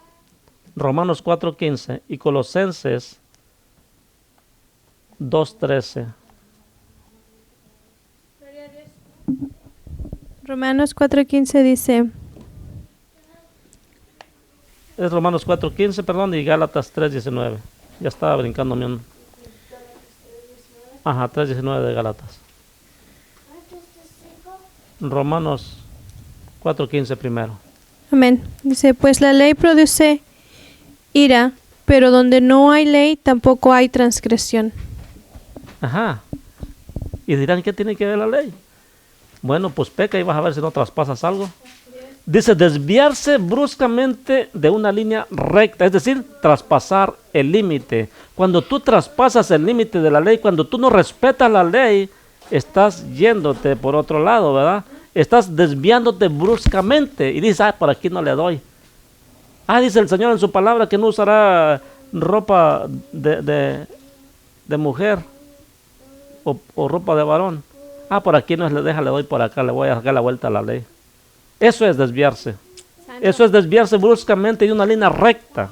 Romanos 4:15 y Colosenses 2:13. Romanos 4:15 dice, Es Romanos 4:15, perdón, y Gálatas 3:19. Ya estaba brincándome un... Ajá, 3:19 de Gálatas. Romanos 4:15 primero. amén. Dice, pues la ley produce ira, pero donde no hay ley tampoco hay transgresión. Ajá. Y dirán, ¿qué tiene que ver la ley? Bueno, pues peca y vas a ver si no traspasas algo. Dice, desviarse bruscamente de una línea recta, es decir, traspasar el límite. Cuando tú traspasas el límite de la ley, cuando tú no respetas la ley, estás yéndote por otro lado, ¿verdad? Estás desviándote bruscamente y dices, por aquí no le doy. Dice el Señor en su palabra que no usará ropa de mujer o ropa de varón. Por aquí no le deja, le doy por acá, le voy a dar la vuelta a la ley. Eso es desviarse. Eso es desviarse bruscamente de una línea recta.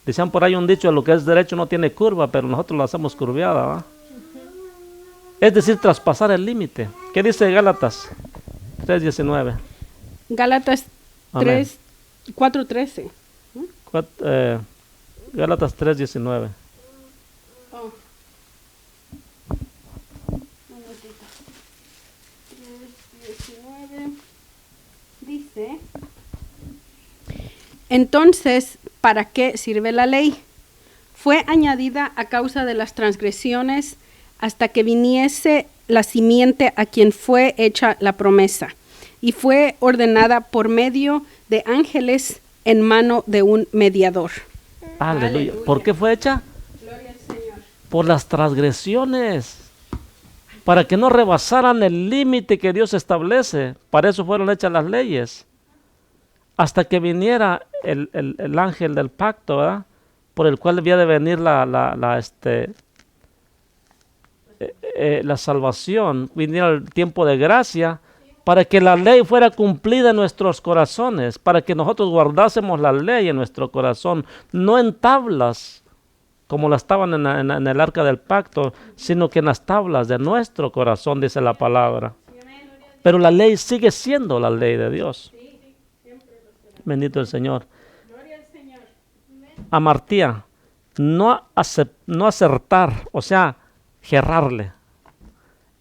Decían por ahí un dicho, lo que es derecho no tiene curva, pero nosotros lo hacemos curviada, ¿va? Es decir, traspasar el límite. ¿Qué dice Gálatas 3:19? Gálatas 4:13. Gálatas 3:19. Oh. Dice, entonces, ¿para qué sirve la ley? Fue añadida a causa de las transgresiones hasta que viniese la simiente a quien fue hecha la promesa, y fue ordenada por medio de ángeles en mano de un mediador. Aleluya. ¿Por qué fue hecha? Gloria al Señor. Por las transgresiones, para que no rebasaran el límite que Dios establece. Para eso fueron hechas las leyes. Hasta que viniera el ángel del pacto, ¿verdad? Por el cual debía de venir la salvación, viniera el tiempo de gracia, para que la ley fuera cumplida en nuestros corazones, para que nosotros guardásemos la ley en nuestro corazón, no en tablas, como la estaban en el arca del pacto, sino que en las tablas de nuestro corazón, dice la palabra. Pero la ley sigue siendo la ley de Dios. Bendito el Señor. Amartía, no acertar, o sea, gerrarle.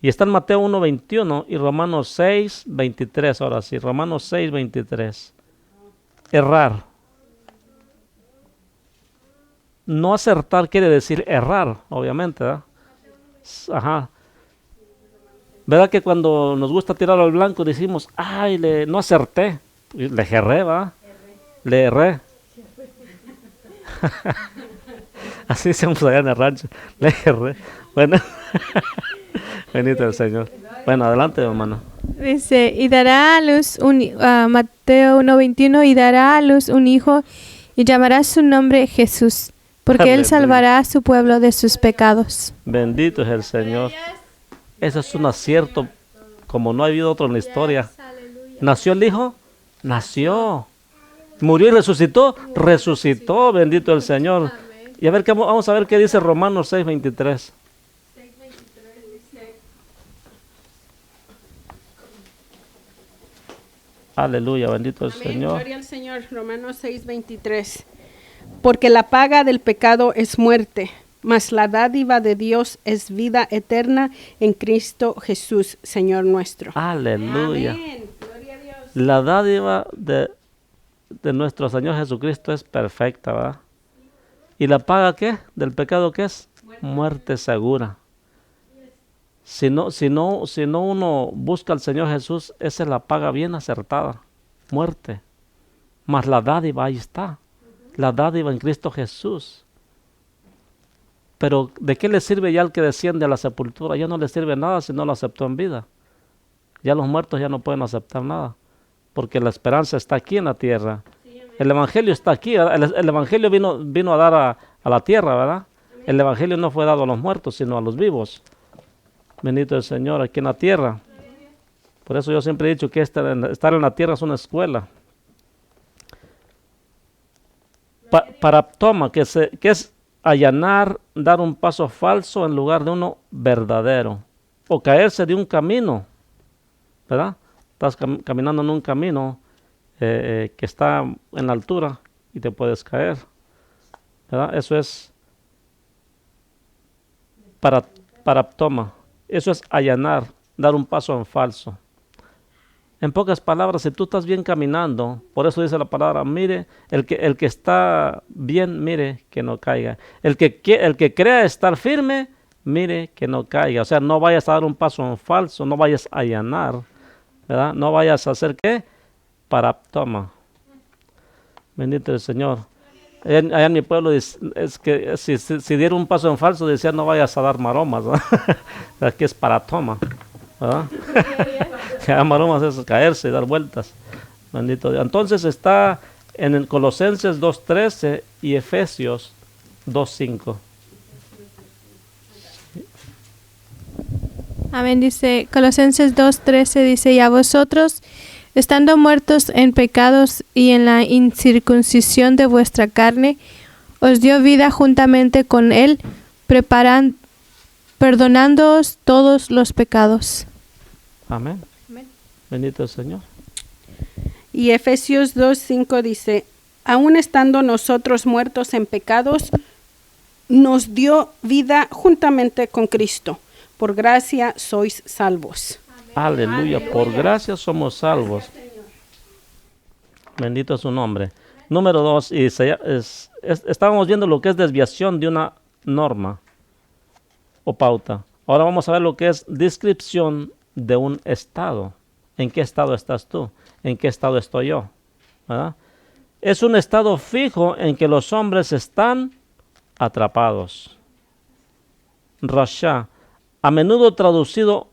Y está en Mateo 1:21 y Romanos 6:23, ahora sí, Romanos 6:23. Errar. No acertar quiere decir errar, obviamente, ¿verdad? Ajá. ¿Verdad que cuando nos gusta tirar al blanco decimos, no acerté? Le erré, ¿va? Le erré. Así decimos allá en el rancho. Le erré. Bueno, bendito el Señor. Bueno, adelante, hermano. Dice, y dará a luz Mateo 1:21, y dará a luz un hijo y llamará su nombre Jesús, porque él Aleluya. salvará a su pueblo de sus pecados. Bendito es el Señor. Eso es un acierto, como no ha habido otro en la historia. ¿Nació el Hijo? Nació. ¿Murió y resucitó? Resucitó, bendito el Señor. Y a ver, vamos a ver qué dice Romanos 6:23. Aleluya, bendito el Amén. Señor. Gloria al Señor. Romanos 6:23. Porque la paga del pecado es muerte, mas la dádiva de Dios es vida eterna en Cristo Jesús, Señor nuestro. Aleluya. Amén. Gloria a Dios. La dádiva de nuestro Señor Jesucristo es perfecta, ¿verdad? ¿Y la paga qué? ¿Del pecado qué es? Muerte segura. Si no uno busca al Señor Jesús, esa es la paga bien acertada. Muerte. Mas la dádiva ahí está. La dádiva en Cristo Jesús. Pero ¿de qué le sirve ya al que desciende a la sepultura? Ya no le sirve nada si no lo aceptó en vida. Ya los muertos ya no pueden aceptar nada. Porque la esperanza está aquí en la tierra. El Evangelio está aquí. El Evangelio vino a dar a la tierra, ¿verdad? El Evangelio no fue dado a los muertos, sino a los vivos. Bendito el Señor aquí en la tierra. Por eso yo siempre he dicho que estar en la tierra es una escuela. Paraptoma, que es allanar, dar un paso falso en lugar de uno verdadero. O caerse de un camino, ¿verdad? Estás caminando en un camino que está en la altura y te puedes caer, ¿verdad? Eso es paraptoma. Eso es allanar, dar un paso en falso. En pocas palabras, si tú estás bien caminando, por eso dice la palabra, mire, el que está bien, mire que no caiga. El que crea estar firme, mire que no caiga. O sea, no vayas a dar un paso en falso, no vayas a allanar, ¿verdad? No vayas a hacer ¿qué? Paraptoma. Bendito el Señor. Allá en mi pueblo es que si diera un paso en falso, decía no vayas a dar maromas, ¿no? Aquí es paratoma, ¿verdad? Ya maromas es caerse y dar vueltas. Bendito Dios. Entonces está en el Colosenses 2:13 y Efesios 2:5. Amén, dice Colosenses 2:13, dice, y a vosotros, estando muertos en pecados y en la incircuncisión de vuestra carne, os dio vida juntamente con él, perdonándoos todos los pecados. Amén. Amén. Bendito el Señor. Y Efesios 2:5 dice, aun estando nosotros muertos en pecados, nos dio vida juntamente con Cristo. Por gracia sois salvos. Aleluya. Por gracia somos salvos. Bendito es su nombre. Número 2, estábamos viendo lo que es desviación de una norma o pauta. Ahora vamos a ver lo que es descripción de un estado. ¿En qué estado estás tú? ¿En qué estado estoy yo? ¿Verdad? Es un estado fijo en que los hombres están atrapados. Rasha, a menudo traducido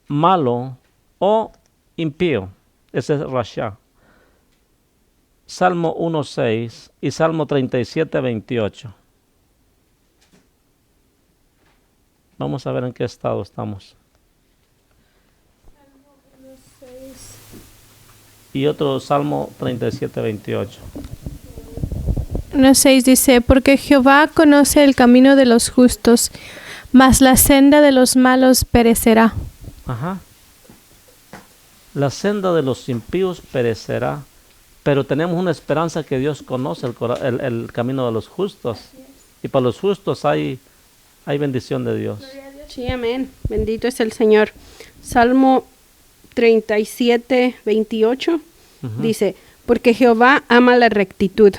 malo o impío. Ese es Rasha. Salmo 1:6 y Salmo 37:28. Vamos a ver en qué estado estamos. Y otro Salmo 37:28. 1:6 dice, porque Jehová conoce el camino de los justos, mas la senda de los malos perecerá. Ajá. La senda de los impíos perecerá, pero tenemos una esperanza que Dios conoce el camino de los justos. Y para los justos hay bendición de Dios. Sí, amén. Bendito es el Señor. Salmo 37:28 dice, porque Jehová ama la rectitud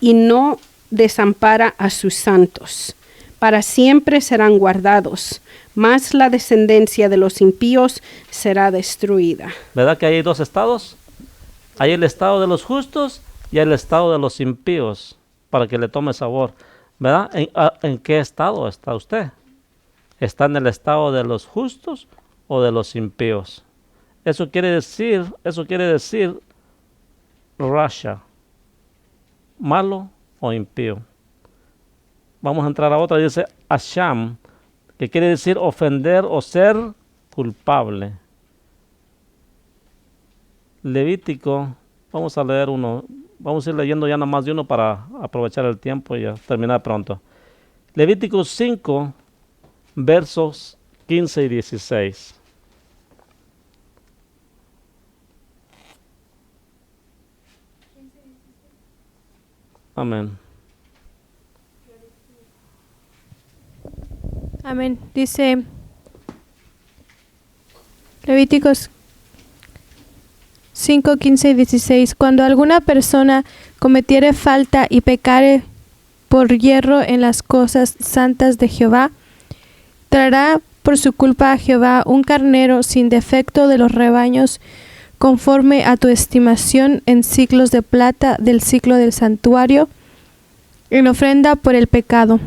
y no desampara a sus santos. Para siempre serán guardados, mas la descendencia de los impíos será destruida. ¿Verdad que hay dos estados? Hay el estado de los justos y el estado de los impíos, para que le tome sabor, ¿verdad? ¿En qué estado está usted? ¿Está en el estado de los justos o de los impíos? Eso quiere decir, rasha, malo o impío. Vamos a entrar a otra, dice asham, que quiere decir ofender o ser culpable. Levítico, vamos a leer uno, vamos a ir leyendo ya nada más de uno para aprovechar el tiempo y ya terminar pronto. Levítico 5, versos 15 y 16. Amén. Amén. Dice Levíticos 5, 15 y 16. Cuando alguna persona cometiere falta y pecare por hierro en las cosas santas de Jehová, traerá por su culpa a Jehová un carnero sin defecto de los rebaños, conforme a tu estimación en siclos de plata del siclo del santuario, en ofrenda por el pecado.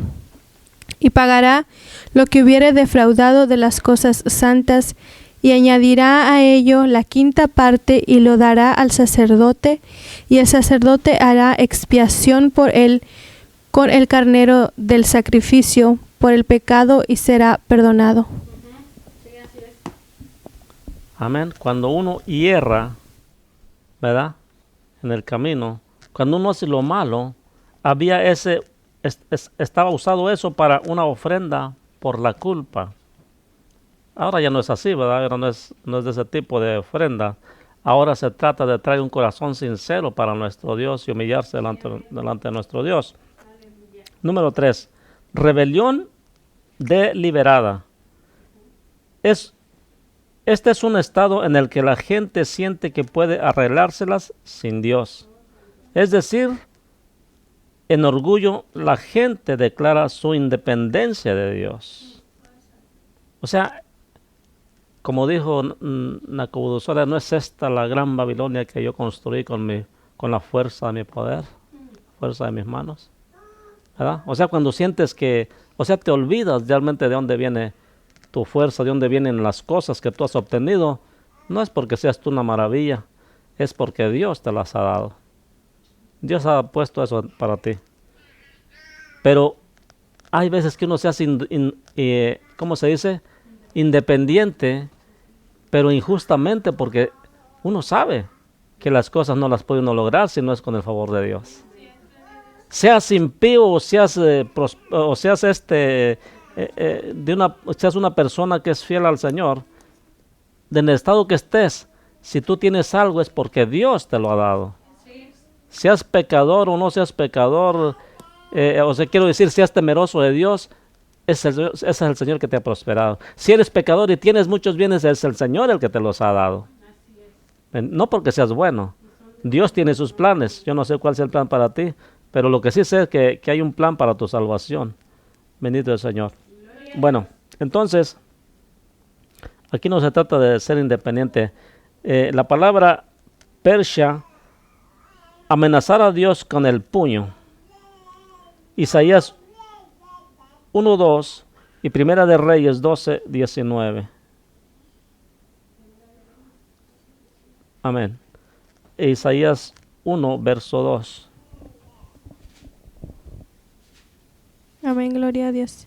Y pagará lo que hubiere defraudado de las cosas santas, y añadirá a ello la quinta parte, y lo dará al sacerdote, y el sacerdote hará expiación por él con el carnero del sacrificio por el pecado, y será perdonado. Amén. Cuando uno hierra, ¿verdad? En el camino, cuando uno hace lo malo, había estaba usado eso para una ofrenda por la culpa. Ahora ya no es así, ¿verdad? Ahora no es de ese tipo de ofrenda. Ahora se trata de traer un corazón sincero para nuestro Dios y humillarse delante de nuestro Dios. Número 3. Rebelión deliberada. Este es un estado en el que la gente siente que puede arreglárselas sin Dios. Es decir, en orgullo la gente declara su independencia de Dios. O sea, como dijo Nabucodonosor, no es esta la gran Babilonia que yo construí con la fuerza de mi poder, fuerza de mis manos, ¿verdad? O sea, cuando sientes te olvidas realmente de dónde viene tu fuerza, de dónde vienen las cosas que tú has obtenido. No es porque seas tú una maravilla, es porque Dios te las ha dado. Dios ha puesto eso para ti. Pero hay veces que uno se hace, ¿cómo se dice? Independiente, pero injustamente, porque uno sabe que las cosas no las puede uno lograr si no es con el favor de Dios. Seas impío o seas seas una persona que es fiel al Señor, en el estado que estés, si tú tienes algo es porque Dios te lo ha dado. Seas pecador o no seas pecador, quiero decir, seas temeroso de Dios, ese es el Señor que te ha prosperado. Si eres pecador y tienes muchos bienes, es el Señor el que te los ha dado. No porque seas bueno. Dios tiene sus planes. Yo no sé cuál es el plan para ti, pero lo que sí sé es que hay un plan para tu salvación. Bendito el Señor. Bueno, entonces, aquí no se trata de ser independiente. La palabra Persia, amenazar a Dios con el puño. Isaías 1:2 y Primera de Reyes 12:19. Amén. Isaías 1, verso 2. Amén, gloria a Dios.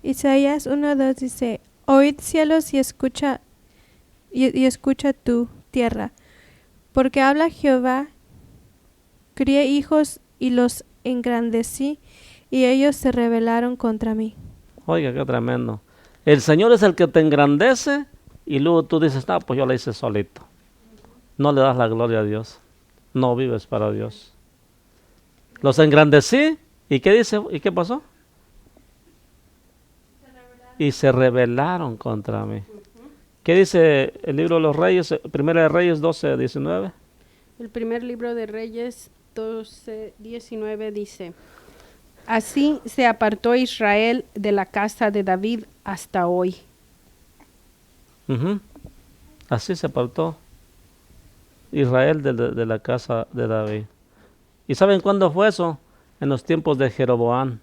Isaías 1:2 dice: Oíd cielos y escucha tu tierra, porque habla Jehová, crié hijos y los engrandecí, y ellos se rebelaron contra mí. Oiga, qué tremendo. El Señor es el que te engrandece y luego tú dices, no, pues yo la hice solito. No le das la gloria a Dios. No vives para Dios. Los engrandecí, ¿y qué dice? ¿Y qué pasó? Y se rebelaron contra mí. ¿Qué dice el libro de los Reyes, Primera de Reyes 12:19? El primer libro de Reyes 12:19 dice: Así se apartó Israel de la casa de David hasta hoy. Así se apartó. Israel de la casa de David. ¿Y saben cuándo fue eso? En los tiempos de Jeroboam.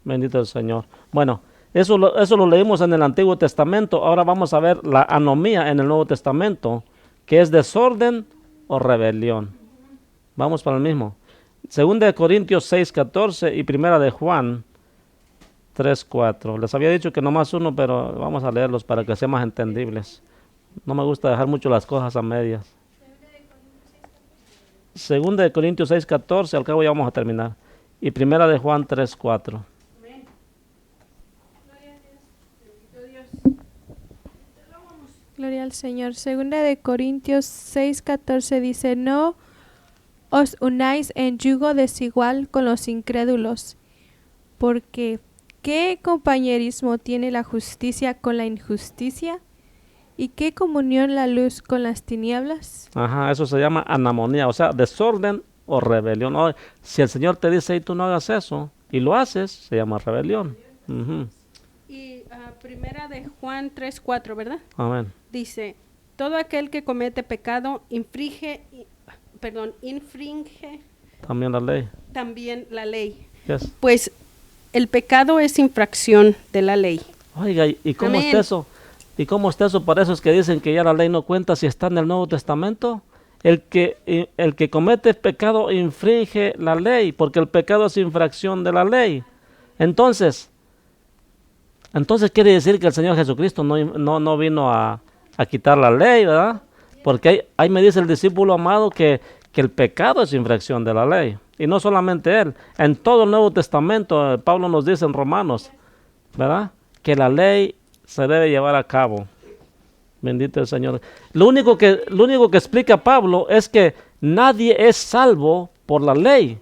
Bendito el Señor. Bueno, eso lo leímos en el Antiguo Testamento. Ahora vamos a ver la anomía en el Nuevo Testamento, que es desorden o rebelión. Vamos para el mismo. Segunda de Corintios 6:14 y primera de Juan 3:4. Les había dicho que nomás uno, pero vamos a leerlos para que sean más entendibles. No me gusta dejar mucho las cosas a medias. Segunda de Corintios 6:14, al cabo ya vamos a terminar. Y primera de Juan 3:4. Gloria al Señor. Segunda de Corintios 6:14 dice, no os unáis en yugo desigual con los incrédulos, porque ¿qué compañerismo tiene la justicia con la injusticia? ¿Y qué comunión la luz con las tinieblas? Ajá, eso se llama anamonía, o sea, desorden o rebelión. Oh, si el Señor te dice, y tú no hagas eso, y lo haces, se llama rebelión. Ujú. Y primera de Juan 3:4, ¿verdad? Amén. Dice, todo aquel que comete pecado infringe También la ley. también la ley. Yes. Pues el pecado es infracción de la ley. Oiga, ¿y cómo Amén. está eso? ¿Y cómo está eso para esos que dicen que ya la ley no cuenta si está en el Nuevo Testamento? El que comete pecado infringe la ley, porque el pecado es infracción de la ley. Entonces quiere decir que el Señor Jesucristo no vino a quitar la ley, ¿verdad? Porque ahí me dice el discípulo amado que el pecado es infracción de la ley. Y no solamente él, en todo el Nuevo Testamento, Pablo nos dice en Romanos, ¿verdad? Que la ley se debe llevar a cabo. Bendito el Señor. Lo único que explica Pablo es que nadie es salvo por la ley,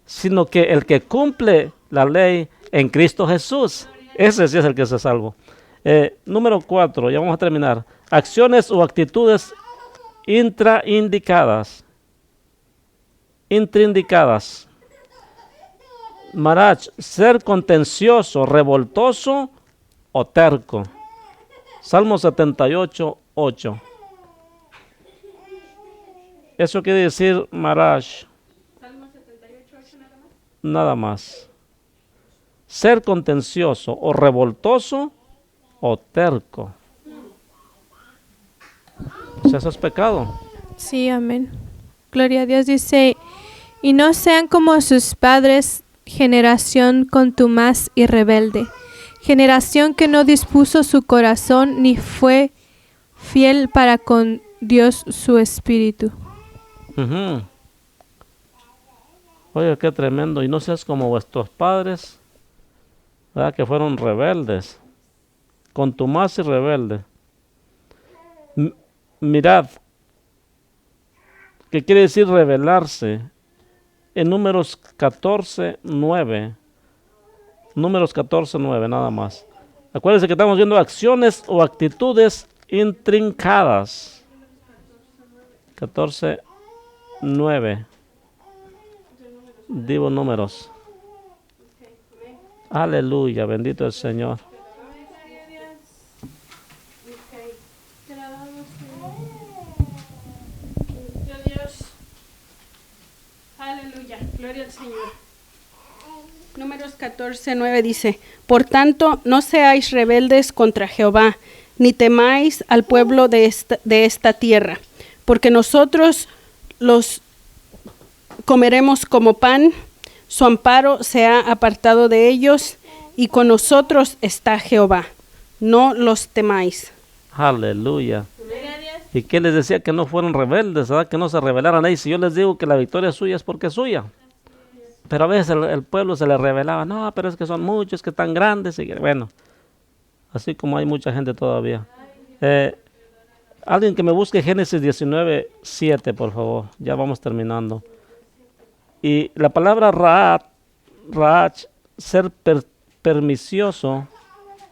sino que el que cumple la ley en Cristo Jesús, ese sí es el que se salvo. Número 4, ya vamos a terminar. Acciones o actitudes intraindicadas. Marach, ser contencioso, revoltoso o terco. Salmo 78:8. Eso quiere decir Marach. Salmo 78:8 nada más. Nada más. Ser contencioso o revoltoso o terco. Pues eso es pecado. Sí, amén. Gloria a Dios. Dice, y no sean como sus padres, generación contumaz y rebelde, generación que no dispuso su corazón ni fue fiel para con Dios su espíritu. Ujú. Oye, qué tremendo. Y no seas como vuestros padres, ¿verdad? Que fueron rebeldes, contumaz y rebelde. Mirad, ¿qué quiere decir rebelarse? En Números 14:9. Números 14:9, nada más. Acuérdense que estamos viendo acciones o actitudes intrincadas. 14:9. Digo números. Aleluya, bendito el Señor. Aleluya, gloria al Señor. Números 14:9 dice, por tanto, no seáis rebeldes contra Jehová, ni temáis al pueblo de esta tierra, porque nosotros los comeremos como pan, su amparo se ha apartado de ellos, y con nosotros está Jehová. No los temáis. Aleluya. ¿Y qué les decía? Que no fueron rebeldes, ¿verdad? Que no se rebelaran ahí. Si yo les digo que la victoria es suya, es porque es suya. Pero a veces el pueblo se le rebelaba. No, pero es que son muchos, que están grandes. Y bueno, así como hay mucha gente todavía. Alguien que me busque Génesis 19:7, por favor. Ya vamos terminando. Y la palabra Raach, ser pernicioso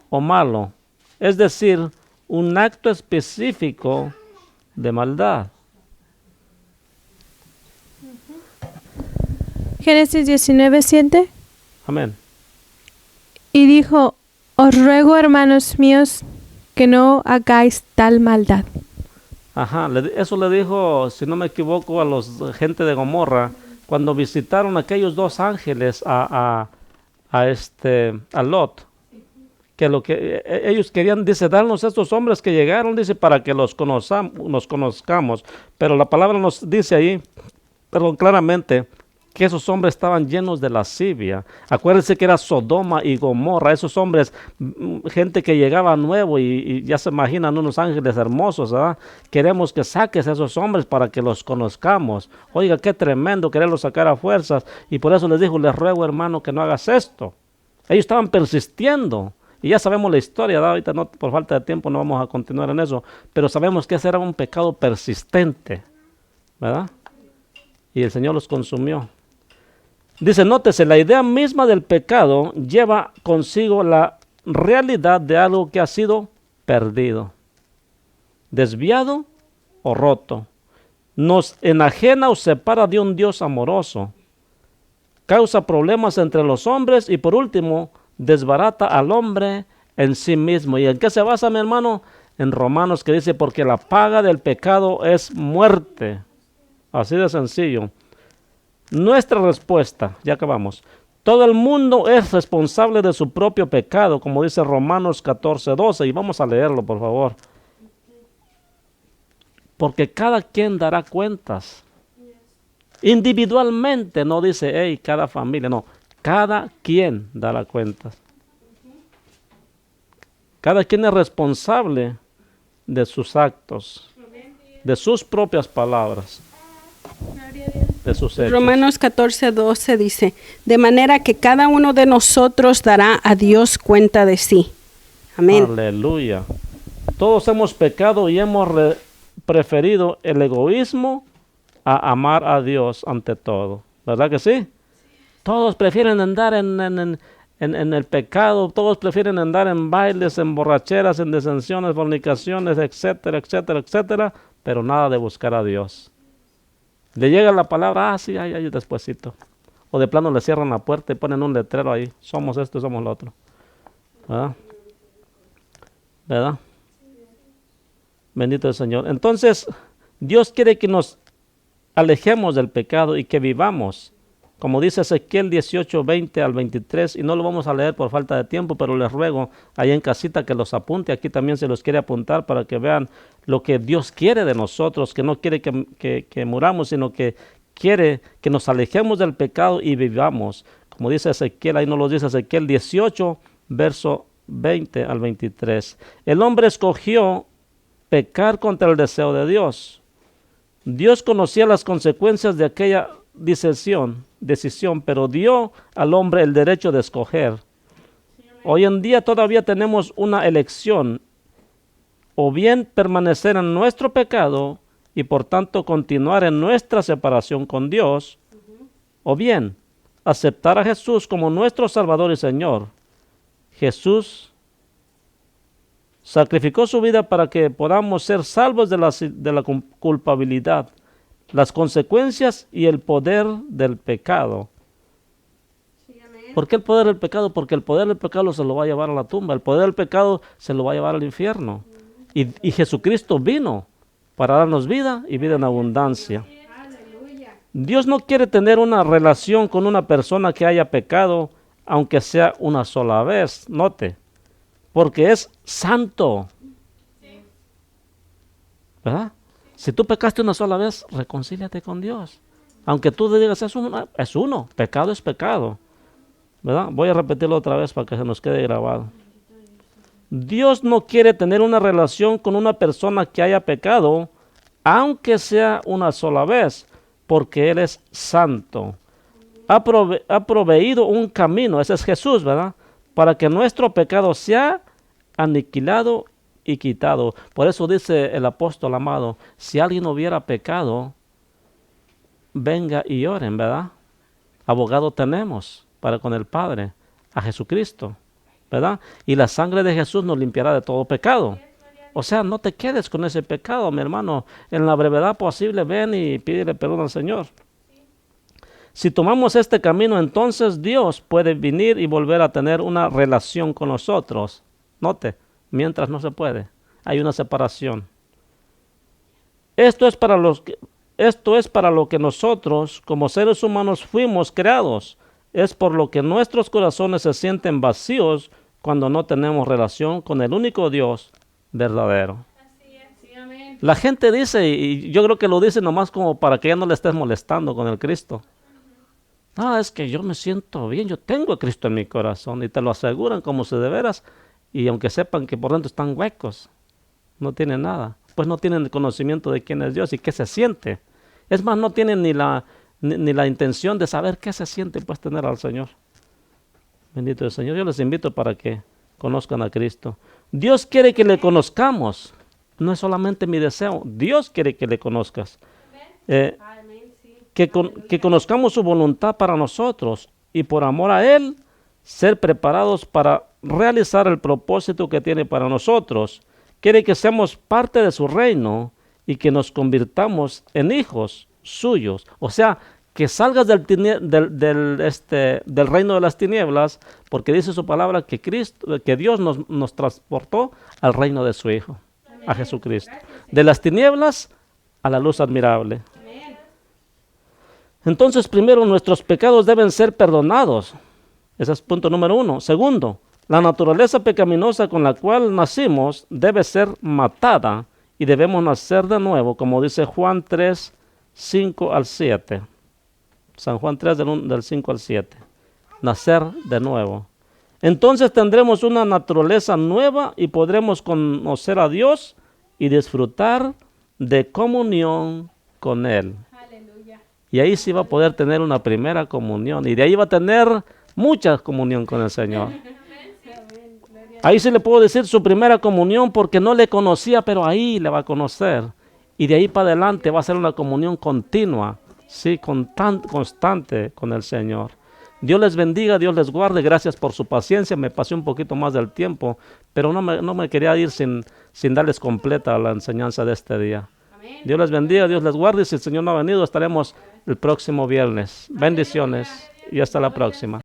o malo. Es decir, un acto específico de maldad. Génesis 19:7. Amén. Y dijo, os ruego, hermanos míos, que no hagáis tal maldad. Ajá, eso le dijo, si no me equivoco, a los gente de Gomorra, cuando visitaron aquellos dos ángeles a Lot, que lo que ellos querían, dice, darnos estos hombres que llegaron, dice, para que los conozcamos. Pero la palabra nos dice ahí, perdón, claramente, que esos hombres estaban llenos de lascivia. Acuérdense que era Sodoma y Gomorra, esos hombres, gente que llegaba nuevo y ya se imaginan unos ángeles hermosos, ¿verdad? Queremos que saques a esos hombres para que los conozcamos. Oiga, qué tremendo quererlos sacar a fuerzas. Y por eso les dijo, les ruego, hermano, que no hagas esto. Ellos estaban persistiendo. Y ya sabemos la historia, ¿verdad? Ahorita no, por falta de tiempo no vamos a continuar en eso, pero sabemos que ese era un pecado persistente, ¿verdad? Y el Señor los consumió. Dice, nótese, la idea misma del pecado lleva consigo la realidad de algo que ha sido perdido, desviado o roto. Nos enajena o separa de un Dios amoroso, causa problemas entre los hombres y por último, desbarata al hombre en sí mismo. ¿Y en qué se basa, mi hermano? En Romanos, que dice, porque la paga del pecado es muerte. Así de sencillo. Nuestra respuesta, ya acabamos. Todo el mundo es responsable de su propio pecado, como dice Romanos 14:12, y vamos a leerlo, por favor. Porque cada quien dará cuentas. Individualmente, no dice, hey, cada familia, no. Cada quien dará cuentas. Cada quien es responsable de sus actos, de sus propias palabras, de sus hechos. Romanos 14:12 dice, de manera que cada uno de nosotros dará a Dios cuenta de sí. Amén. Aleluya. Todos hemos pecado y hemos preferido el egoísmo a amar a Dios ante todo. ¿Verdad que sí? Todos prefieren andar en el pecado, todos prefieren andar en bailes, en borracheras, en desensiones, fornicaciones, etcétera, etcétera, etcétera, pero nada de buscar a Dios. Le llega la palabra, sí, ay, despuesito. O de plano le cierran la puerta y ponen un letrero ahí, somos esto y somos lo otro. ¿Verdad? ¿Verdad? Bendito el Señor. Entonces, Dios quiere que nos alejemos del pecado y que vivamos. Como dice Ezequiel 18:20 al 23, y no lo vamos a leer por falta de tiempo, pero les ruego ahí en casita que los apunte. Aquí también se los quiere apuntar para que vean lo que Dios quiere de nosotros, que no quiere que muramos, sino que quiere que nos alejemos del pecado y vivamos. Como dice Ezequiel, ahí nos lo dice Ezequiel 18, verso 20 al 23. El hombre escogió pecar contra el deseo de Dios. Dios conocía las consecuencias de aquella decisión, pero dio al hombre el derecho de escoger. Hoy en día todavía tenemos una elección, o bien permanecer en nuestro pecado y por tanto continuar en nuestra separación con Dios, o bien aceptar a Jesús como nuestro Salvador y Señor. Jesús sacrificó su vida para que podamos ser salvos de la culpabilidad, las consecuencias y el poder del pecado. ¿Por qué el poder del pecado? Porque el poder del pecado se lo va a llevar a la tumba, el poder del pecado se lo va a llevar al infierno. Y Jesucristo vino para darnos vida y vida en abundancia. Dios no quiere tener una relación con una persona que haya pecado, aunque sea una sola vez, note, porque es santo. ¿Verdad? Si tú pecaste una sola vez, reconcíliate con Dios. Aunque tú te digas, es uno, pecado es pecado. ¿Verdad? Voy a repetirlo otra vez para que se nos quede grabado. Dios no quiere tener una relación con una persona que haya pecado, aunque sea una sola vez, porque Él es santo. Ha proveído un camino, ese es Jesús, ¿verdad? Para que nuestro pecado sea aniquilado y quitado. Por eso dice el apóstol amado, si alguien hubiera pecado, venga y oren, ¿verdad? Abogado tenemos para con el Padre, a Jesucristo, ¿verdad? Y la sangre de Jesús nos limpiará de todo pecado. O sea, no te quedes con ese pecado, mi hermano. En la brevedad posible, ven y pídele perdón al Señor. Si tomamos este camino, entonces Dios puede venir y volver a tener una relación con nosotros. Note, mientras no se puede, hay una separación. Esto es para lo que nosotros, como seres humanos, fuimos creados. Es por lo que nuestros corazones se sienten vacíos cuando no tenemos relación con el único Dios verdadero. Sí, amén. La gente dice, y yo creo que lo dice nomás como para que ya no le estés molestando con el Cristo. Ah, es que yo me siento bien, yo tengo a Cristo en mi corazón, y te lo aseguran como si de veras, y aunque sepan que por dentro están huecos, no tienen nada, pues no tienen el conocimiento de quién es Dios y qué se siente. Es más, no tienen ni la intención de saber qué se siente pues tener al Señor. Bendito el Señor. Yo les invito para que conozcan a Cristo. Dios quiere que le conozcamos. No es solamente mi deseo. Dios quiere que le conozcas. Amén, sí. Que conozcamos su voluntad para nosotros y por amor a Él, ser preparados para realizar el propósito que tiene para nosotros. Quiere que seamos parte de su reino y que nos convirtamos en hijos suyos. O sea, que salgas del reino de las tinieblas, porque dice su palabra que Dios nos transportó al reino de su Hijo, a Jesucristo. De las tinieblas a la luz admirable. Entonces, primero, nuestros pecados deben ser perdonados. Ese es punto número 1. Segundo, la naturaleza pecaminosa con la cual nacimos debe ser matada y debemos nacer de nuevo, como dice Juan 3, 5 al 7. San Juan 3 del 5 al 7. Nacer de nuevo. Entonces tendremos una naturaleza nueva y podremos conocer a Dios y disfrutar de comunión con Él. Aleluya. Y ahí sí va a poder tener una primera comunión. Y de ahí va a tener mucha comunión con el Señor. Ahí sí le puedo decir su primera comunión porque no le conocía, pero ahí le va a conocer. Y de ahí para adelante va a ser una comunión continua, sí, constante con el Señor. Dios les bendiga, Dios les guarde. Gracias por su paciencia. Me pasé un poquito más del tiempo, pero no me quería ir sin darles completa la enseñanza de este día. Dios les bendiga, Dios les guarde. Si el Señor no ha venido, estaremos el próximo viernes. Bendiciones y hasta la próxima.